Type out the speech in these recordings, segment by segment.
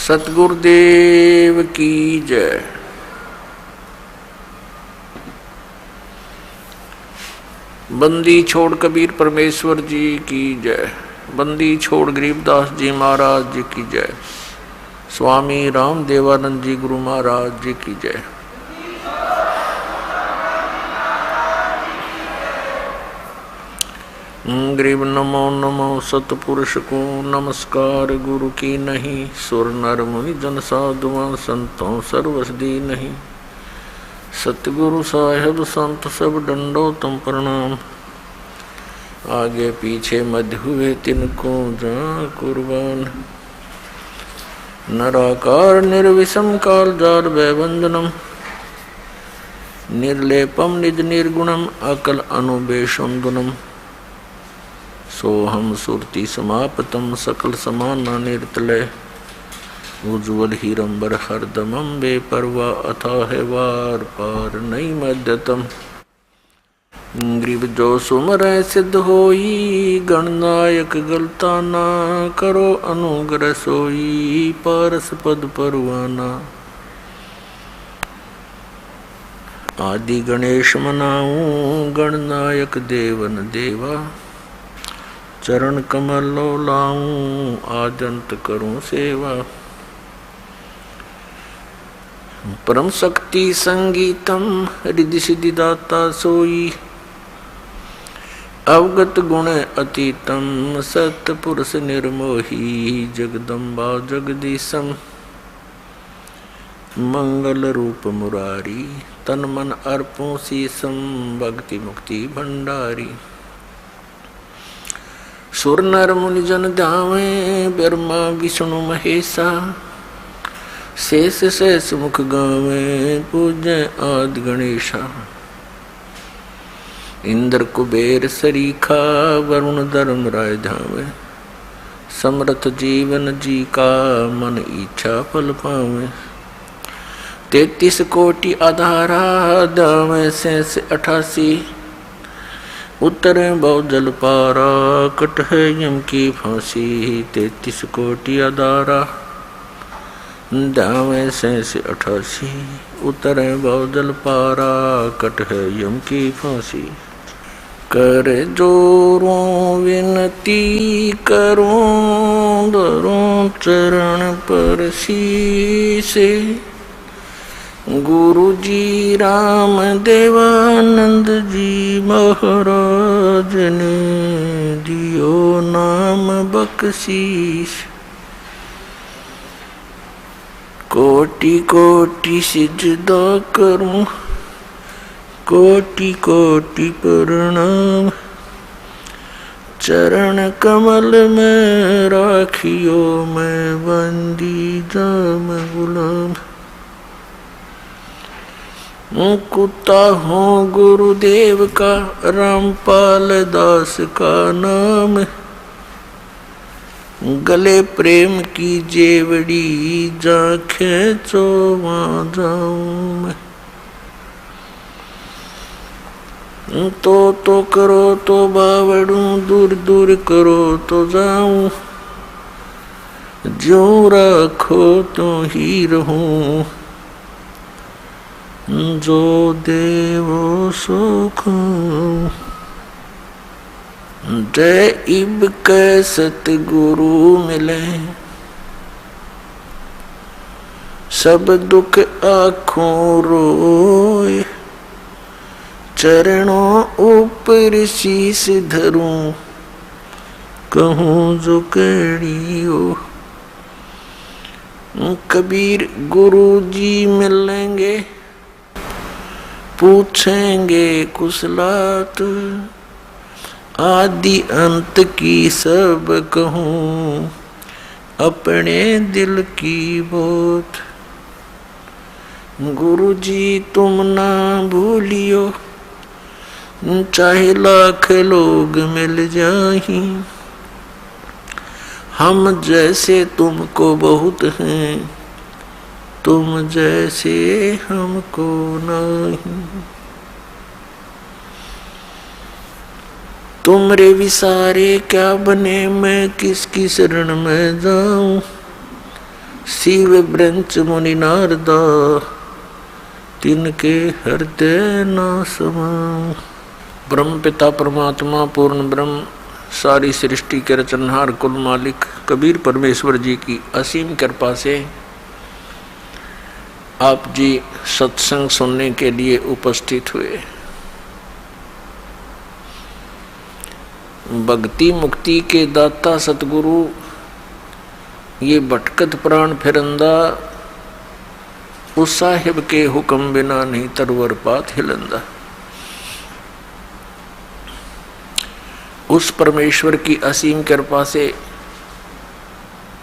सतगुरुदेव की जय। बंदी छोड़ कबीर परमेश्वर जी की जय। बंदी छोड़ गरीबदास जी महाराज जी की जय। स्वामी राम देवानंद जी गुरु महाराज जी की जय। गरीब नमो नमो सतपुरुष को नमस्कार। गुरु की नहीं सुर नर मुनि जन साधुआं संतों सर्वसदी नहीं। सतगुरु साहेब संत सब डंडो तुम प्रणाम। आगे पीछे मध्य हुए तिनको जा कुर्बान। नराकार निर्विषम काल जार वैवंदनम। निर्लेपम निज निर्गुणम अकल अनुबेशुंदनम। सोहम सुरति समापतम सकल समाना निर्तलय। उज्ज्वल हीरंबर हरदमम बेपरवा अथाह वार पार नहीं मध्यतम। ग्रीब जो सुमर सिद्ध होई गणनायक गलता ना करो अनुग्रह सोई पारस पद परवाना। आदि गणेश मनाऊं गणनायक देवन देवा। चरण कमल लो लाऊं आजंत करूं सेवा। परम शक्ति संगीतम रिद्धि सिद्धि दाता सोई। अवगत गुण अतीतम सत पुरुष निर्मोही। जगदम्बा जगदीशम मंगल रूप मुरारी। तन मन अर्पों शीसम भक्ति मुक्ति भंडारी। सुर नर मुनि जन ध्यावे ब्रह्मा विष्णु महेशा। शेष शेष मुख गावे पूज्य आदि गणेशा। इंद्र कुबेर सरीखा वरुण धर्म राय धावे। समर्थ जीवन जी का मन इच्छा फल पावे। 33 कोटि आधारा दावे शेष 88। उत्तर बहु जल पारा कट है यम की फांसी। 33 कोटि अदारा दावे शेष 88। उत्तर बहु जल पारा कट है यम की फांसी। कर जोरों विनती करूं धरूं चरण पर शीसे। गुरु जी राम देवानंद जी महाराज ने दियो नाम बख्शीश। कोटि कोटि सिजदा करूं कोटि कोटि प्रणाम। चरण कमल में राखियो मैं बंदी जाम गुलाम। कुत्ता हूँ गुरुदेव का रामपाल दास का नाम। गले प्रेम की जेवड़ी जा खेचो वहाँ जाऊं मैं। तो करो तो बावड़ू दूर दूर करो तो जाऊं। जो रखो तो ही रहूं। जो देवो सुख जय इब के सतगुरु मिले। सब दुख आँखों रोए। चरणों ऊपर शीस धरूं कहूँ जो केड़ी हो। कबीर गुरु जी मिलेंगे पूछेंगे कुशलात। आदि अंत की सब कहूँ अपने दिल की बात। गुरु जी तुम ना भूलियो चाहे लाख लोग मिल जाही। हम जैसे तुमको बहुत हैं तुम जैसे हमको नहीं। तुमरे विसारे क्या बने मैं किसकी शरण में जाऊं। शिव ब्रंच मुनि नारदा तिनके हृदय न समाऊं। ब्रह्म पिता परमात्मा पूर्ण ब्रह्म सारी सृष्टि के रचनहार कुल मालिक कबीर परमेश्वर जी की असीम कृपा से आप जी सत्संग सुनने के लिए उपस्थित हुए। भक्ति मुक्ति के दाता सतगुरु ये भटकत प्राण फिरंदा, उस साहिब के हुक्म बिना नहीं तरवर पात हिलंदा। उस परमेश्वर की असीम कृपा से,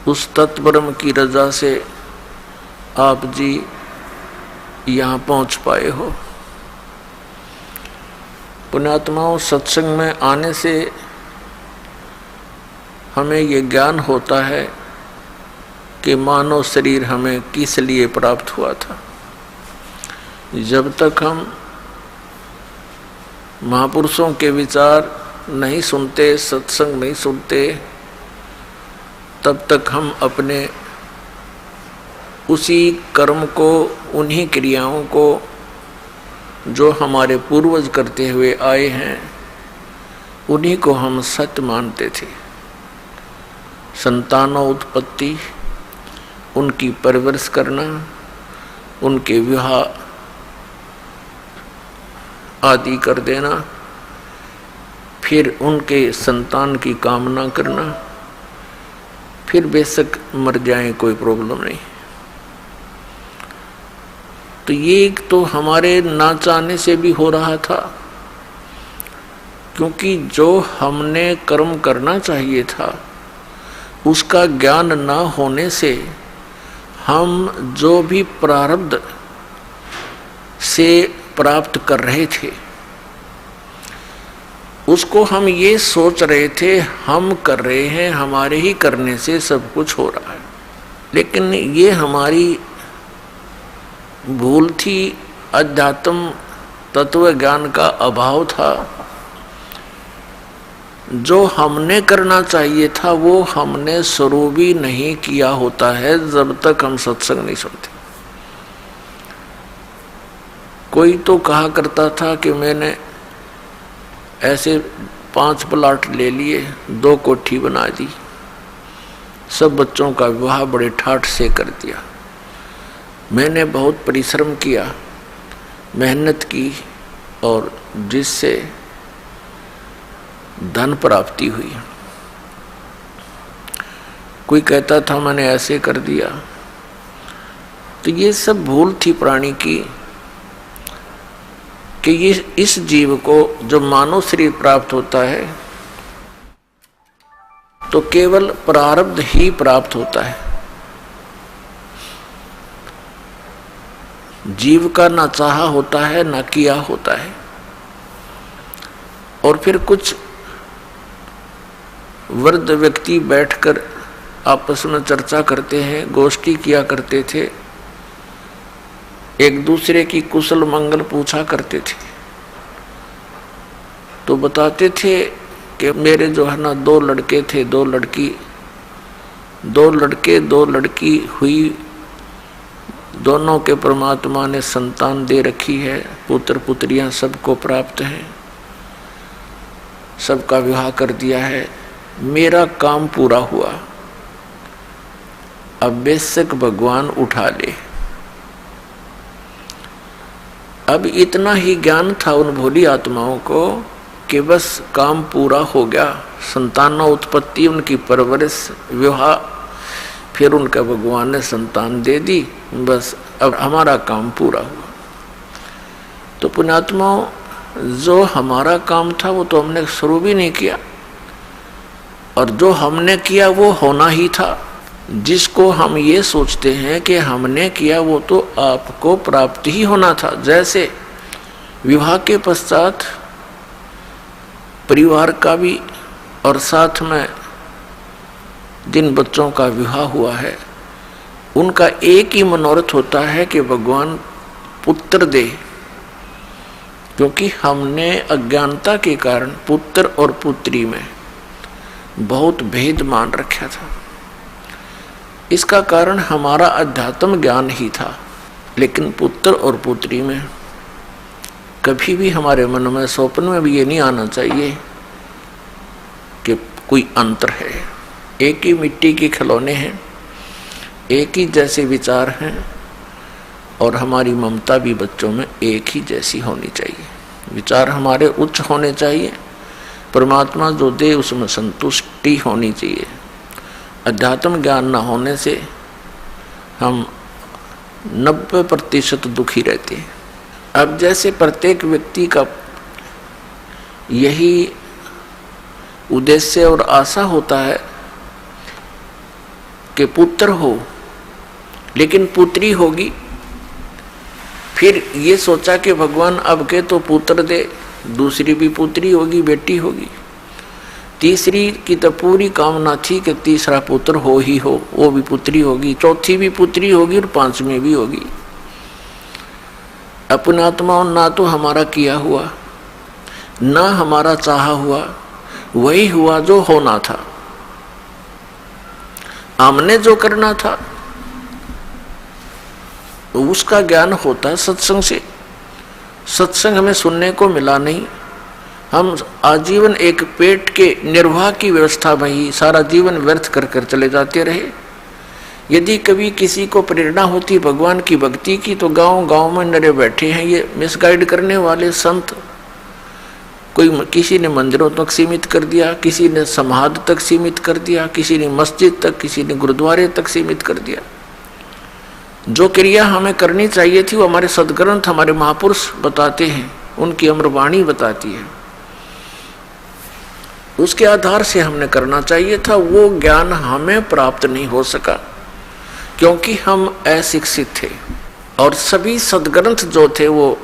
उस तत्ब्रह्म की रजा से आप जी यहाँ पहुँच पाए हो। पुण्यात्माओं, सत्संग में आने से हमें ये ज्ञान होता है कि मानव शरीर हमें किस लिए प्राप्त हुआ था। जब तक हम महापुरुषों के विचार नहीं सुनते, सत्संग नहीं सुनते, तब तक हम अपने उसी कर्म को, उन्हीं क्रियाओं को जो हमारे पूर्वज करते हुए आए हैं, उन्हीं को हम सत्य मानते थे। संतानों उत्पत्ति, उनकी परवरिश करना, उनके विवाह आदि कर देना, फिर उनके संतान की कामना करना, फिर बेशक मर जाए कोई प्रॉब्लम नहीं। तो ये तो हमारे ना चाहने से भी हो रहा था, क्योंकि जो हमने कर्म करना चाहिए था उसका ज्ञान ना होने से हम जो भी प्रारब्ध से प्राप्त कर रहे थे उसको हम ये सोच रहे थे हम कर रहे हैं, हमारे ही करने से सब कुछ हो रहा है। लेकिन ये हमारी भूल थी, अध्यात्म तत्व ज्ञान का अभाव था। जो हमने करना चाहिए था वो हमने शुरू भी नहीं किया होता है जब तक हम सत्संग नहीं सुनते। कोई तो कहा करता था कि मैंने ऐसे 5 प्लाट ले लिए, 2 कोठी बना दी, सब बच्चों का विवाह बड़े ठाठ से कर दिया। मैंने बहुत परिश्रम किया, मेहनत की, और जिससे धन प्राप्ति हुई। कोई कहता था मैंने ऐसे कर दिया। तो ये सब भूल थी प्राणी की कि ये इस जीव को जो मानव शरीर प्राप्त होता है तो केवल प्रारब्ध ही प्राप्त होता है। जीव का ना चाहा होता है ना किया होता है। और फिर कुछ वृद्ध व्यक्ति बैठकर आपस में चर्चा करते हैं, गोष्ठी किया करते थे, एक दूसरे की कुशल मंगल पूछा करते थे। तो बताते थे कि मेरे जो है ना 2 लड़के थे, 2 लड़की, 2 लड़के 2 लड़की हुई, दोनों के परमात्मा ने संतान दे रखी है, पुत्र पुत्रियां सबको प्राप्त हैं, सबका विवाह कर दिया है, मेरा काम पूरा हुआ, अब बेशक भगवान उठा ले। अब इतना ही ज्ञान था उन भोली आत्माओं को कि बस काम पूरा हो गया, संतानों उत्पत्ति, उनकी परवरिश, विवाह, फिर उनका भगवान ने संतान दे दी, बस अब हमारा काम पूरा हुआ। तो पुण्यात्माओं, जो हमारा काम था वो तो हमने शुरू भी नहीं किया, और जो हमने किया वो होना ही था। जिसको हम ये सोचते हैं कि हमने किया वो तो आपको प्राप्त ही होना था। जैसे विवाह के पश्चात परिवार का भी और साथ में जिन बच्चों का विवाह हुआ है उनका एक ही मनोरथ होता है कि भगवान पुत्र दे, क्योंकि हमने अज्ञानता के कारण पुत्र और पुत्री में बहुत भेद मान रखा था। इसका कारण हमारा अध्यात्म ज्ञान ही था। लेकिन पुत्र और पुत्री में कभी भी हमारे मन में स्वप्न में भी ये नहीं आना चाहिए कि कोई अंतर है। एक ही मिट्टी के खिलौने हैं, एक ही जैसे विचार हैं, और हमारी ममता भी बच्चों में एक ही जैसी होनी चाहिए। विचार हमारे उच्च होने चाहिए, परमात्मा जो दे उसमें संतुष्टि होनी चाहिए। अध्यात्म ज्ञान न होने से हम 90% दुखी रहते हैं। अब जैसे प्रत्येक व्यक्ति का यही उद्देश्य और आशा होता है कि पुत्र हो, लेकिन पुत्री होगी। फिर ये सोचा कि भगवान अब के तो पुत्र दे, दूसरी भी पुत्री होगी, बेटी होगी। तीसरी की तो पूरी कामना थी कि तीसरा पुत्र हो ही हो, वो भी पुत्री होगी, चौथी भी पुत्री होगी और पांचवी भी होगी। अपने आत्माओं ना तो हमारा किया हुआ, ना हमारा चाहा हुआ, वही हुआ जो होना था। हमने जो करना था उसका ज्ञान होता है सत्संग से। सत्संग हमें सुनने को मिला नहीं। हम आजीवन एक पेट के निर्वाह की व्यवस्था में ही सारा जीवन व्यर्थ कर कर चले जाते रहे। यदि कभी किसी को प्रेरणा होती भगवान की भक्ति की तो गांव गांव में नरे बैठे हैं ये मिसगाइड करने वाले संत। कोई किसी ने मंदिरों तक सीमित कर दिया, किसी ने समाध तक सीमित कर दिया, किसी ने मस्जिद तक, किसी ने गुरुद्वारे तक सीमित कर दिया। जो क्रिया हमें करनी चाहिए थी वो हमारे सदग्रंथ, हमारे महापुरुष बताते हैं, उनकी अमरवाणी बताती है। उसके आधार से हमने करना चाहिए था। वो ज्ञान हमें प्राप्त नहीं हो सका क्योंकि हम अशिक्षित थे। और सभी सदग्रंथ जो थे वो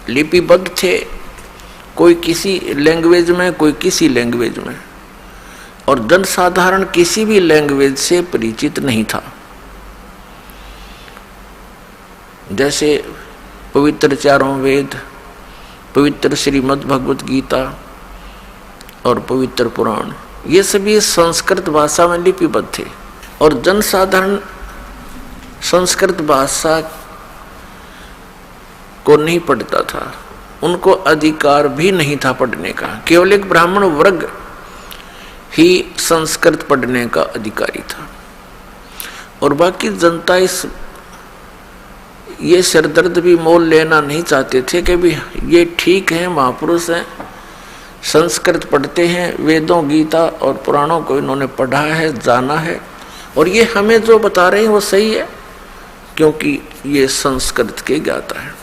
लिपिबद्ध थे, कोई किसी लैंग्वेज में, कोई किसी लैंग्वेज में, और जन साधारण किसी भी लैंग्वेज से परिचित नहीं था। जैसे पवित्र चारों वेद, पवित्र श्रीमद् भगवत गीता और पवित्र पुराण, ये सभी संस्कृत भाषा में लिपिबद्ध थे। और जन साधारण संस्कृत भाषा को नहीं पढ़ता था, उनको अधिकार भी नहीं था पढ़ने का। केवल एक ब्राह्मण वर्ग ही संस्कृत पढ़ने का अधिकारी था और बाकी जनता ये सिरदर्द भी मोल लेना नहीं चाहते थे कि भी ये ठीक है, महापुरुष हैं, संस्कृत पढ़ते हैं, वेदों गीता और पुराणों को इन्होंने पढ़ा है, जाना है, और ये हमें जो बता रहे हैं वो सही है क्योंकि ये संस्कृत के ज्ञाता है।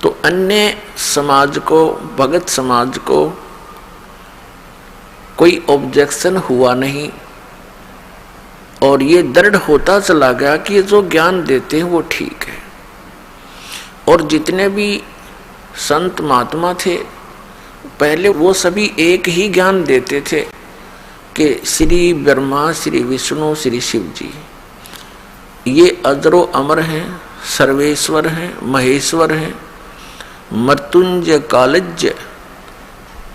तो अन्य समाज को, भगत समाज को कोई ऑब्जेक्शन हुआ नहीं और ये दृढ़ होता चला गया कि ये जो ज्ञान देते हैं वो ठीक है। और जितने भी संत महात्मा थे पहले वो सभी एक ही ज्ञान देते थे कि श्री ब्रह्मा, श्री विष्णु, श्री शिव जी ये अजरो अमर हैं, सर्वेश्वर हैं, महेश्वर हैं, मृत्युंजय कालज्य,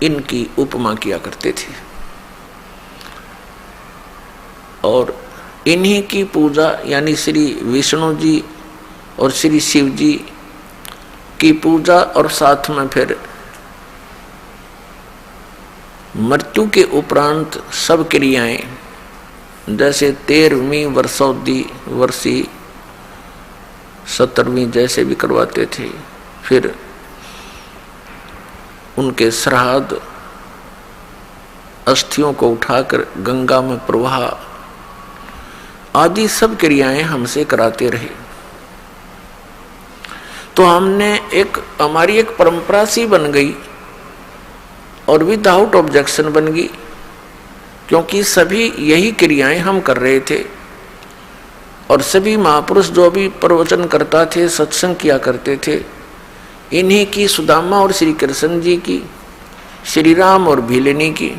इनकी उपमा किया करते थे। और इन्हीं की पूजा यानी श्री विष्णु जी और श्री शिव जी की पूजा और साथ में फिर मृत्यु के उपरांत सब क्रियाएं, जैसे 13वीं वर्षोद्धी वर्षी 17वीं जैसे भी करवाते थे, फिर उनके श्राद्ध, अस्थियों को उठाकर गंगा में प्रवाह आदि सब क्रियाएं हमसे कराते रहे। तो हमारी एक परंपरा सी बन गई और विदाउट ऑब्जेक्शन बन गई क्योंकि सभी यही क्रियाएं हम कर रहे थे। और सभी महापुरुष जो भी प्रवचन करता थे, सत्संग किया करते थे, इन्हीं की, सुदामा और श्री कृष्ण जी की, श्री राम और भीलनी की,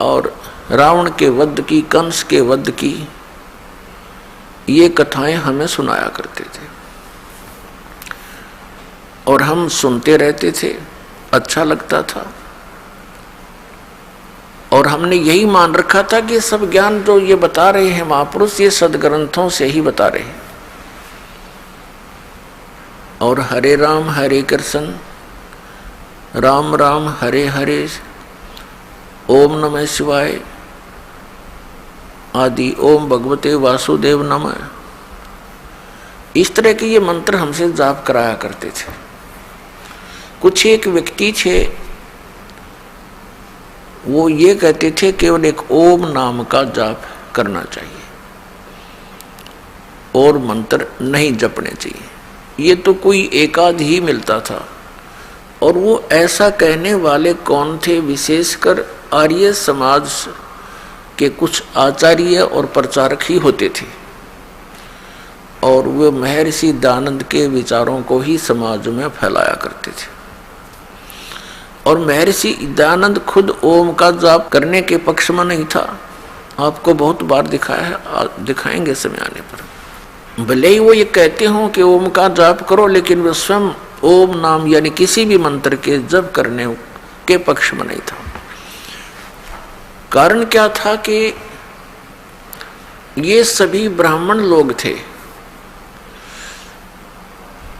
और रावण के वध की, कंस के वध की, ये कथाएं हमें सुनाया करते थे और हम सुनते रहते थे अच्छा लगता था। और हमने यही मान रखा था कि सब ज्ञान जो ये बता रहे हैं महापुरुष, ये सदग्रंथों से ही बता रहे हैं। और हरे कृष्ण राम राम हरे हरे, ओम नमः शिवाय आदि, ओम भगवते वासुदेव नमः, इस तरह के ये मंत्र हमसे जाप कराया करते थे। कुछ एक व्यक्ति थे, वो ये कहते थे केवल एक ओम नाम का जाप करना चाहिए और मंत्र नहीं जपने चाहिए। ये तो कोई एकाध ही मिलता था। और वो ऐसा कहने वाले कौन थे? विशेषकर आर्य समाज के कुछ आचार्य और प्रचारक ही होते थे। और वे महर्षि दयानंद के विचारों को ही समाज में फैलाया करते थे। और महर्षि दयानंद खुद ओम का जाप करने के पक्ष में नहीं था। आपको बहुत बार दिखाया है, दिखाएंगे समय आने पर। भले ही वो ये कहते हों कि ओम का जाप करो, लेकिन वे स्वयं ओम नाम यानी किसी भी मंत्र के जप करने के पक्ष में नहीं था। कारण क्या था कि ये सभी ब्राह्मण लोग थे।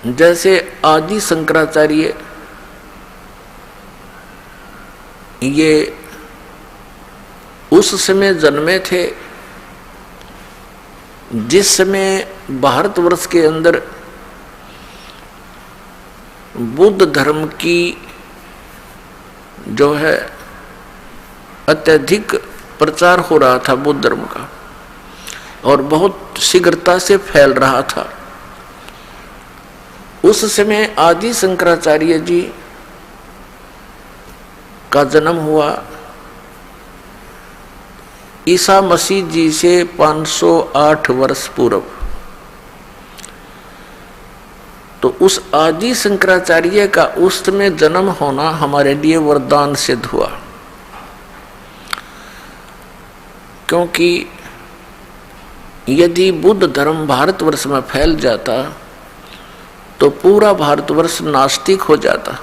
जैसे आदि शंकराचार्य, ये उस समय जन्मे थे जिस समय भारतवर्ष के अंदर बुद्ध धर्म की जो है अत्यधिक प्रचार हो रहा था बुद्ध धर्म का, और बहुत शीघ्रता से फैल रहा था। उस समय आदि शंकराचार्य जी का जन्म हुआ ईसा मसीह जी से 508 वर्ष पूर्व। तो उस आदि शंकराचार्य का उस समय जन्म होना हमारे लिए वरदान सिद्ध हुआ, क्योंकि यदि बुद्ध धर्म भारतवर्ष में फैल जाता तो पूरा भारतवर्ष नास्तिक हो जाता।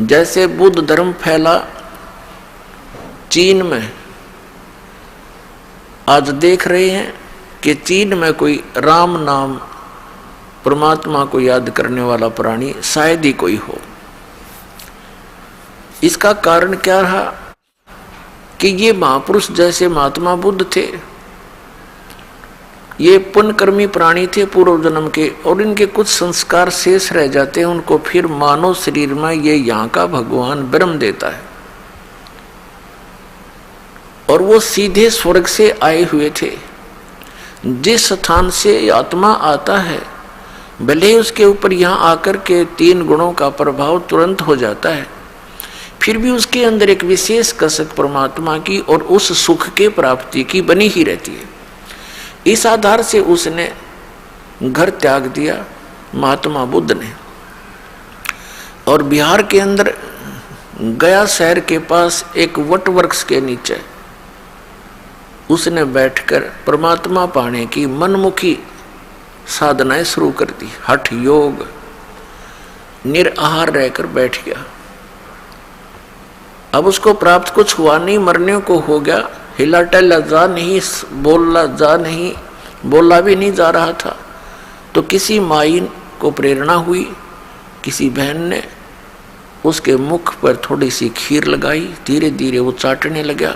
जैसे बुद्ध धर्म फैला चीन में, आज देख रहे हैं कि चीन में कोई राम नाम परमात्मा को याद करने वाला प्राणी शायद ही कोई हो। इसका कारण क्या रहा कि ये महापुरुष जैसे महात्मा बुद्ध थे, ये पुण्यकर्मी प्राणी थे पूर्व जन्म के, और इनके कुछ संस्कार शेष रह जाते हैं। उनको फिर मानव शरीर में ये यहाँ का भगवान ब्रह्म देता है, और वो सीधे स्वर्ग से आए हुए थे। जिस स्थान से आत्मा आता है, भले ही उसके ऊपर यहाँ आकर के 3 गुणों का प्रभाव तुरंत हो जाता है, फिर भी उसके अंदर एक विशेष कसक परमात्मा की और उस सुख के प्राप्ति की बनी ही रहती है। इस आधार से उसने घर त्याग दिया महात्मा बुद्ध ने, और बिहार के अंदर गया शहर के पास एक वट वृक्ष के नीचे उसने बैठकर परमात्मा पाने की मनमुखी साधनाएं शुरू कर दी। हठ योग, निराहार रहकर बैठ गया। अब उसको प्राप्त कुछ हुआ नहीं, मरने को हो गया। हिला टहला जा नहीं, बोला भी नहीं जा रहा था। तो किसी माई को प्रेरणा हुई, किसी बहन ने उसके मुख पर थोड़ी सी खीर लगाई, धीरे धीरे वो चाटने लगा।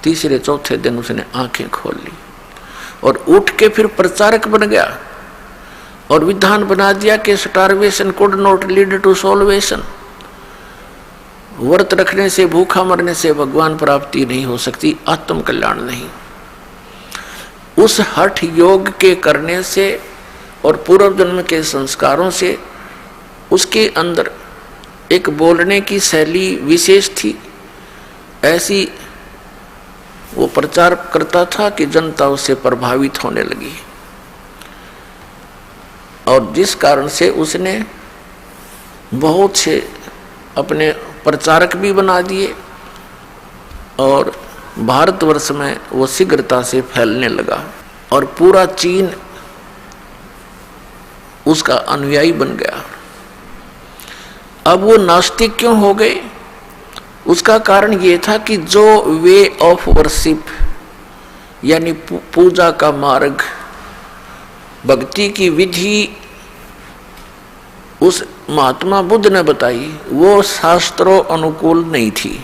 तीसरे चौथे दिन उसने आंखें खोल ली और उठ के फिर प्रचारक बन गया और विधान बना दिया कि starvation could not lead to salvation. व्रत रखने से, भूखा मरने से भगवान प्राप्ति नहीं हो सकती, आत्म कल्याण नहीं। उस हठ योग के करने से और पूर्व जन्म के संस्कारों से उसके अंदर एक बोलने की शैली विशेष थी। ऐसी वो प्रचार करता था कि जनता उससे प्रभावित होने लगी, और जिस कारण से उसने बहुत से अपने प्रचारक भी बना दिए, और भारतवर्ष में वो शीघ्रता से फैलने लगा और पूरा चीन उसका अनुयायी बन गया। अब वो नास्तिक क्यों हो गए? उसका कारण ये था कि जो वे ऑफ वर्शिप यानी पूजा का मार्ग, भक्ति की विधि उस महात्मा बुद्ध ने बताई, वो शास्त्रों अनुकूल नहीं थी।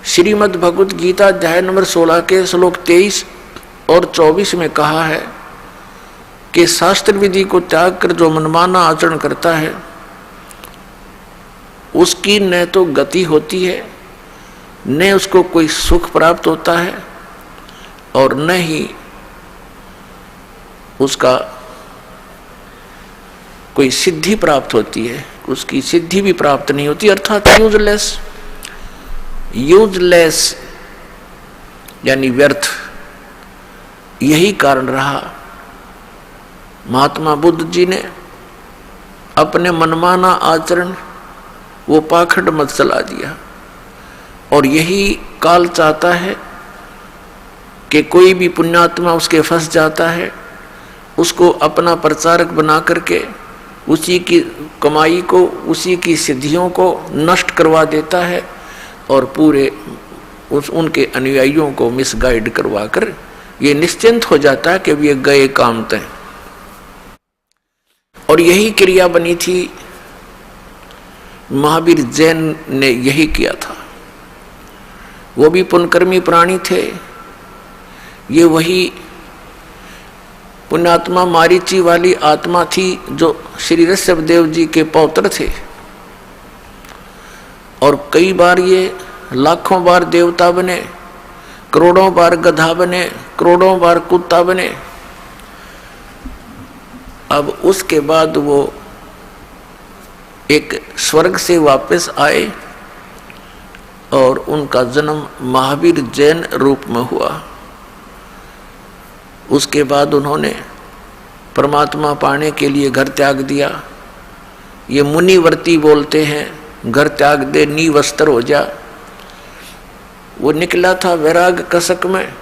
श्रीमद् भगवत गीता अध्याय नंबर 16 के श्लोक 23 और 24 में कहा है कि शास्त्र विधि को त्याग कर जो मनमाना आचरण करता है उसकी न तो गति होती है, न उसको कोई सुख प्राप्त होता है, और न ही उसका कोई सिद्धि प्राप्त होती है, उसकी सिद्धि भी प्राप्त नहीं होती, अर्थात यूजलेस। यूजलेस यानी व्यर्थ। यही कारण रहा महात्मा बुद्ध जी ने अपने मनमाना आचरण, वो पाखंड मत चला दिया। और यही काल चाहता है कि कोई भी पुण्यात्मा उसके फंस जाता है, उसको अपना प्रचारक बना करके उसी की कमाई को, उसी की सिद्धियों को नष्ट करवा देता है और पूरे उनके अनुयायियों को मिसगाइड करवा कर ये निश्चिंत हो जाता है कि ये गए काम तय। और यही क्रिया बनी थी, महावीर जैन ने यही किया था। वो भी पुण्यकर्मी प्राणी थे। ये वही पुण्यात्मा मारीची वाली आत्मा थी जो श्री ऋषभदेव जी के पौत्र थे, और कई बार ये लाखों बार देवता बने, करोड़ों बार गधा बने, करोड़ों बार कुत्ता बने। अब उसके बाद वो एक स्वर्ग से वापस आए और उनका जन्म महावीर जैन रूप में हुआ। उसके बाद उन्होंने परमात्मा पाने के लिए घर त्याग दिया। ये मुनिवर्ती बोलते हैं, घर त्याग दे नी वस्त्र हो जा। वो निकला था वैराग कसक में,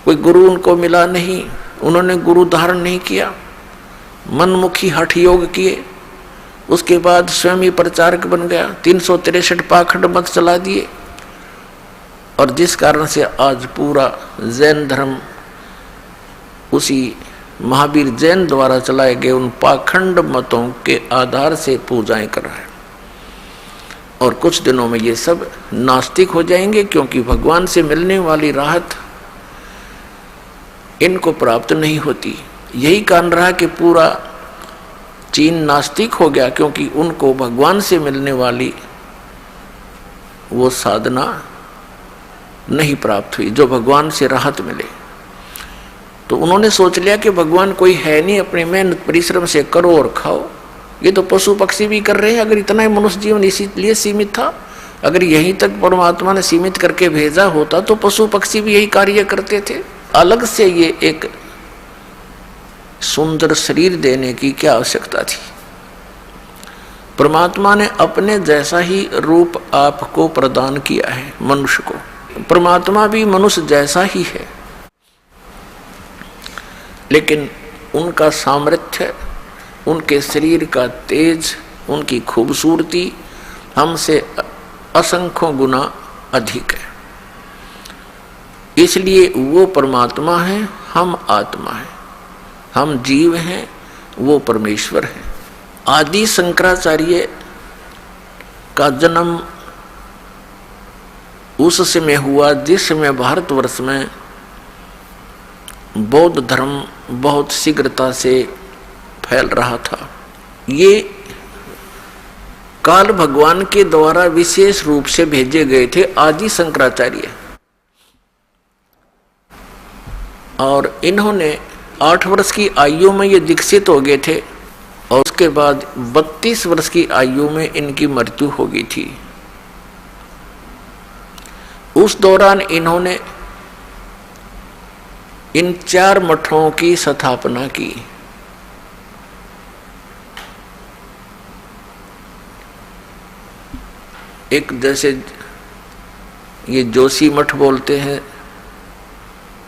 कोई गुरु उनको मिला नहीं, उन्होंने गुरु धारण नहीं किया, मनमुखी हठ योग किए। उसके बाद स्वयं ही प्रचारक बन गया, 363 पाखंड मत चला दिए, और जिस कारण से आज पूरा जैन धर्म उसी महावीर जैन द्वारा चलाए गए उन पाखंड मतों के आधार से पूजाएं कर रहा है। और कुछ दिनों में ये सब नास्तिक हो जाएंगे, क्योंकि भगवान से मिलने वाली राहत इनको प्राप्त नहीं होती। यही कारण रहा कि पूरा चीन नास्तिक हो गया, क्योंकि उनको भगवान से मिलने वाली वो साधना नहीं प्राप्त हुई जो भगवान से राहत मिले। तो उन्होंने सोच लिया कि भगवान कोई है नहीं, अपने मेहनत परिश्रम से करो और खाओ। ये तो पशु पक्षी भी कर रहे हैं। अगर इतना ही मनुष्य जीवन इसीलिए सीमित था, अगर यहीं तक परमात्मा ने सीमित करके भेजा होता तो पशु पक्षी भी यही कार्य करते थे। अलग से ये एक सुंदर शरीर देने की क्या आवश्यकता थी? परमात्मा ने अपने जैसा ही रूप आपको प्रदान किया है मनुष्य को। परमात्मा भी मनुष्य जैसा ही है, लेकिन उनका सामर्थ्य, उनके शरीर का तेज, उनकी खूबसूरती हमसे असंख्यों गुना अधिक है। इसलिए वो परमात्मा है, हम आत्मा हैं, हम जीव हैं, वो परमेश्वर है। आदि शंकराचार्य का जन्म उस समय हुआ जिस समय भारतवर्ष में बौद्ध धर्म बहुत शीघ्रता से फैल रहा था। ये काल भगवान के द्वारा विशेष रूप से भेजे गए थे आदि शंकराचार्य, और इन्होंने 8 वर्ष की आयु में ये दीक्षित हो गए थे, और उसके बाद 32 वर्ष की आयु में इनकी मृत्यु हो गई थी। उस दौरान इन्होंने इन 4 मठों की स्थापना की। एक जैसे ये जोशी मठ बोलते हैं,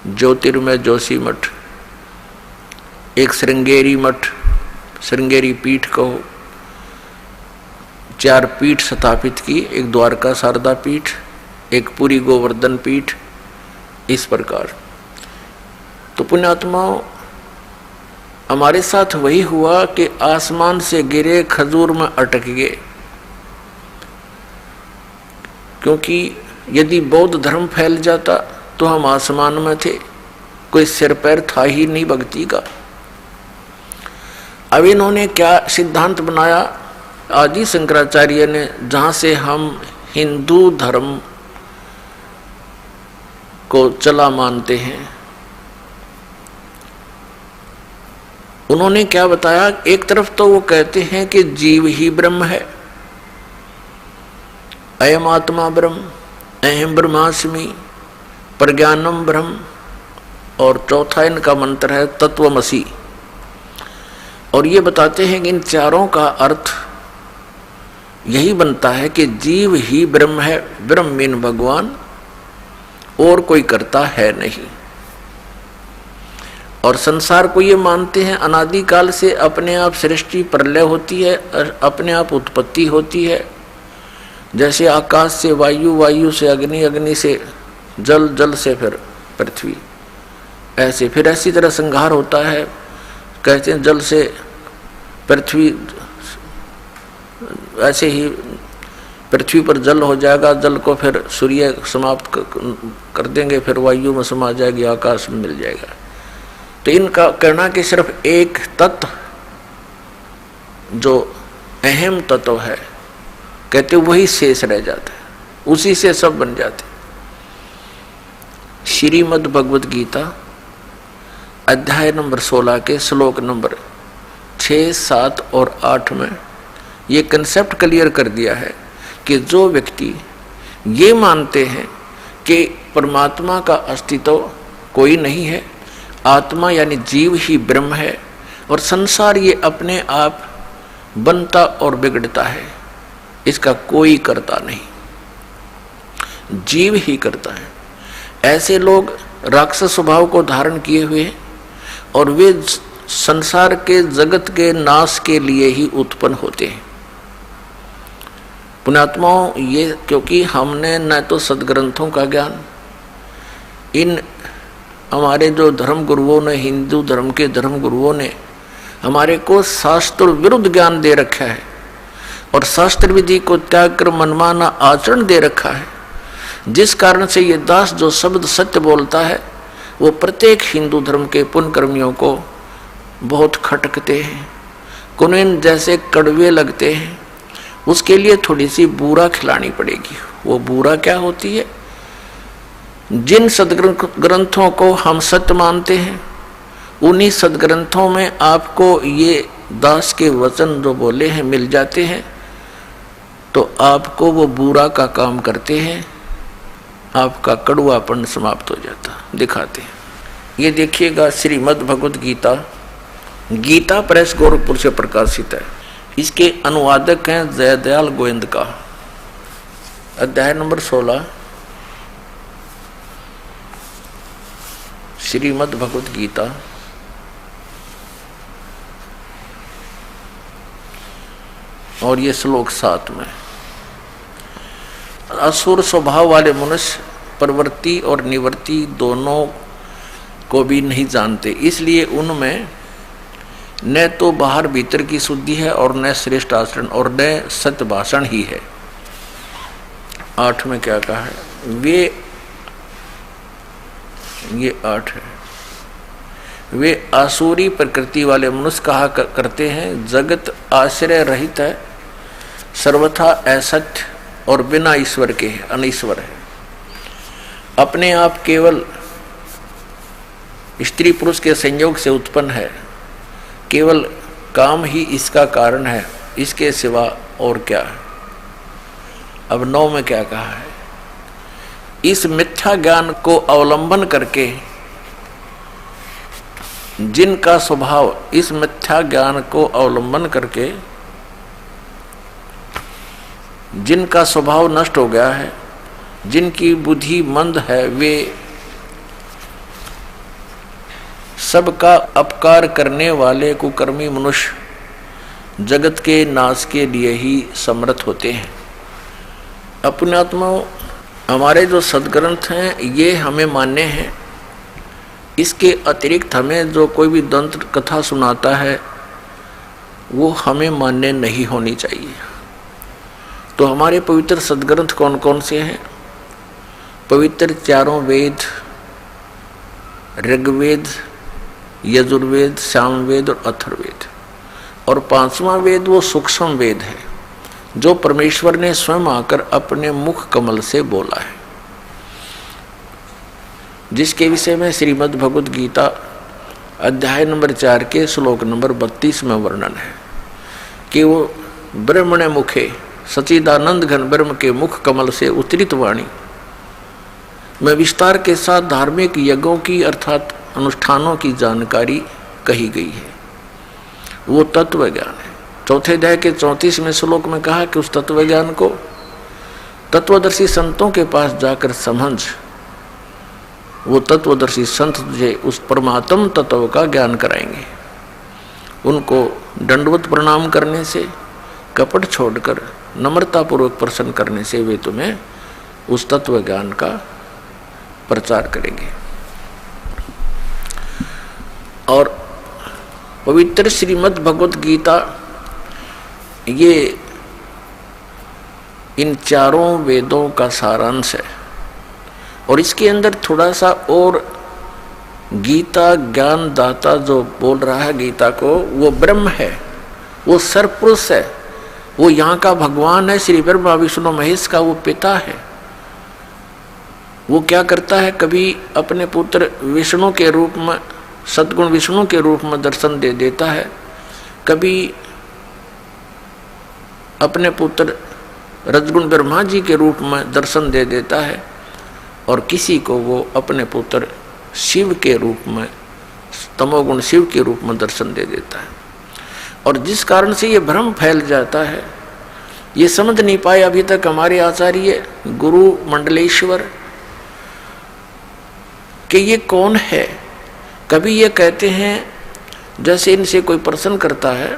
ज्योतिर्मय जोशी मठ, एक श्रृंगेरी मठ, श्रृंगेरी पीठ कहो, 4 पीठ स्थापित की, एक द्वारका शारदा पीठ, एक पुरी गोवर्धन पीठ, इस प्रकार। तो पुण्यात्माओं, हमारे साथ वही हुआ कि आसमान से गिरे, खजूर में अटक गए। क्योंकि यदि बौद्ध धर्म फैल जाता तो हम आसमान में थे, कोई सिर पैर था ही नहीं भक्ति का। अब इन्होंने क्या सिद्धांत बनाया, आदि शंकराचार्य ने, जहां से हम हिंदू धर्म को चला मानते हैं, उन्होंने क्या बताया। एक तरफ तो वो कहते हैं कि जीव ही ब्रह्म है, अयम आत्मा ब्रह्म, अहम ब्रह्मास्मि, प्रज्ञानम ब्रह्म, और चौथा इनका मंत्र है तत्वमसि। और ये बताते हैं कि इन चारों का अर्थ यही बनता है कि जीव ही ब्रह्म है, ब्रह्म मीन भगवान, और कोई करता है नहीं। और संसार को ये मानते हैं अनादिकाल से अपने आप सृष्टि प्रलय होती है, अपने आप उत्पत्ति होती है। जैसे आकाश से वायु, वायु से अग्नि, अग्नि से जल, जल से फिर पृथ्वी, ऐसे फिर ऐसी तरह संहार होता है। कहते हैं जल से पृथ्वी, ऐसे ही पृथ्वी पर जल हो जाएगा, जल को फिर सूर्य समाप्त कर देंगे, फिर वायु में समा जाएगी, आकाश में मिल जाएगा। तो इनका कहना कि सिर्फ एक तत्व जो अहम तत्व है, कहते वही शेष रह जाता है, उसी से सब बन जाते। श्रीमद् भगवद गीता अध्याय नंबर 16 के श्लोक नंबर 6, 7 और 8 में ये कंसेप्ट क्लियर कर दिया है कि जो व्यक्ति ये मानते हैं कि परमात्मा का अस्तित्व कोई नहीं है, आत्मा यानी जीव ही ब्रह्म है, और संसार ये अपने आप बनता और बिगड़ता है, इसका कोई करता नहीं, जीव ही करता है। ऐसे लोग राक्षस स्वभाव को धारण किए हुए हैं और वे संसार के जगत के नाश के लिए ही उत्पन्न होते हैं। पुण्यात्माओं, ये क्योंकि हमने न तो सदग्रंथों का ज्ञान, इन हमारे जो धर्म गुरुओं ने, हिंदू धर्म के धर्म गुरुओं ने हमारे को शास्त्र विरुद्ध ज्ञान दे रखा है और शास्त्र विधि को त्याग कर मनमाना आचरण दे रखा है, जिस कारण से ये दास जो शब्द सत्य बोलता है वो प्रत्येक हिंदू धर्म के पुण्यकर्मियों को बहुत खटकते हैं, कुनैन जैसे कड़वे लगते हैं। उसके लिए थोड़ी सी बूरा खिलानी पड़ेगी। वो बूरा क्या होती है? जिन सदग्रंथों को हम सत्य मानते हैं, उन्हीं सदग्रंथों में आपको ये दास के वचन जो बोले हैं मिल जाते हैं, तो आपको वो बुरा का काम करते हैं, आपका कड़वापन समाप्त हो जाता। दिखाते हैं, ये देखिएगा श्रीमद् भगवद गीता, गीता प्रेस गोरखपुर से प्रकाशित है। इसके अनुवादक हैं जयदयाल गोविंद का। अध्याय नंबर 16 श्रीमद् भगवद गीता और ये श्लोक 7 में। असुर स्वभाव वाले मनुष्य प्रवृत्ति और निवृत्ति दोनों को भी नहीं जानते, इसलिए उनमें न तो बाहर भीतर की शुद्धि है और न श्रेष्ठ आचरण और न सत्य भाषण ही है। 8 में क्या कहा है? ये 8 है। वे आसुरी प्रकृति वाले मनुष्य कहा करते हैं, जगत आश्रय रहित है, सर्वथा असत्य और बिना ईश्वर के है, अनीश्वर है। अपने आप केवल स्त्री पुरुष के संयोग से उत्पन्न है, केवल काम ही इसका कारण है, इसके सिवा और क्या है। अब 9 में क्या कहा है? इस मिथ्या ज्ञान को अवलंबन करके जिनका स्वभाव, इस मिथ्या ज्ञान को अवलंबन करके जिनका स्वभाव नष्ट हो गया है, जिनकी बुद्धि मंद है, वे सबका अपकार करने वाले कुकर्मी मनुष्य जगत के नाश के लिए ही समर्थ होते हैं। अपने आत्माओं, हमारे जो सदग्रंथ हैं ये हमें मान्य हैं। इसके अतिरिक्त हमें जो कोई भी दंत कथा सुनाता है वो हमें मान्य नहीं होनी चाहिए। तो हमारे पवित्र सदग्रंथ कौन कौन से हैं? पवित्र चारों वेद, ऋग्वेद, यजुर्वेद, सामवेद और अथर्ववेद। और पांचवा वेद वो सूक्ष्म वेद है जो परमेश्वर ने स्वयं आकर अपने मुख कमल से बोला है, जिसके विषय में श्रीमद् भगवद गीता अध्याय नंबर 4 के श्लोक नंबर 32 में वर्णन है कि वो ब्रह्मणे मुखे सच्चिदानंद घन ब्रह्म के मुख कमल से उतरित वाणी में विस्तार के साथ धार्मिक यज्ञों की अर्थात अनुष्ठानों की जानकारी कही गई है। वो तत्व ज्ञान है। चौथे अध्याय के 34वें श्लोक में कहा कि उस तत्व ज्ञान को तत्वदर्शी संतों के पास जाकर समझ। वो तत्वदर्शी संत तुझे उस परमात्म तत्व का ज्ञान कराएंगे। उनको दंडवत प्रणाम करने से, कपट छोड़कर नम्रतापूर्वक प्रसन्न करने से वे तुम्हें उस तत्व ज्ञान का प्रचार करेंगे। और पवित्र श्रीमद् भगवद गीता ये इन चारों वेदों का सारांश है। और इसके अंदर थोड़ा सा और गीता ज्ञान दाता जो बोल रहा है गीता को, वो ब्रह्म है, वो सर्वपुरुष है, वो यहाँ का भगवान है, श्री ब्रह्मा विष्णु महेश का वो पिता है। वो क्या करता है, कभी अपने पुत्र विष्णु के रूप में, सद्गुण विष्णु के रूप में दर्शन दे देता है, कभी अपने पुत्र रजगुण ब्रह्मा जी के रूप में दर्शन दे देता है, और किसी को वो अपने पुत्र शिव के रूप में, तमोगुण शिव के रूप में दर्शन दे देता है। और जिस कारण से ये भ्रम फैल जाता है, ये समझ नहीं पाए अभी तक हमारे आचार्य गुरु मंडलेश्वर कि ये कौन है। कभी ये कहते हैं, जैसे इनसे कोई प्रश्न करता है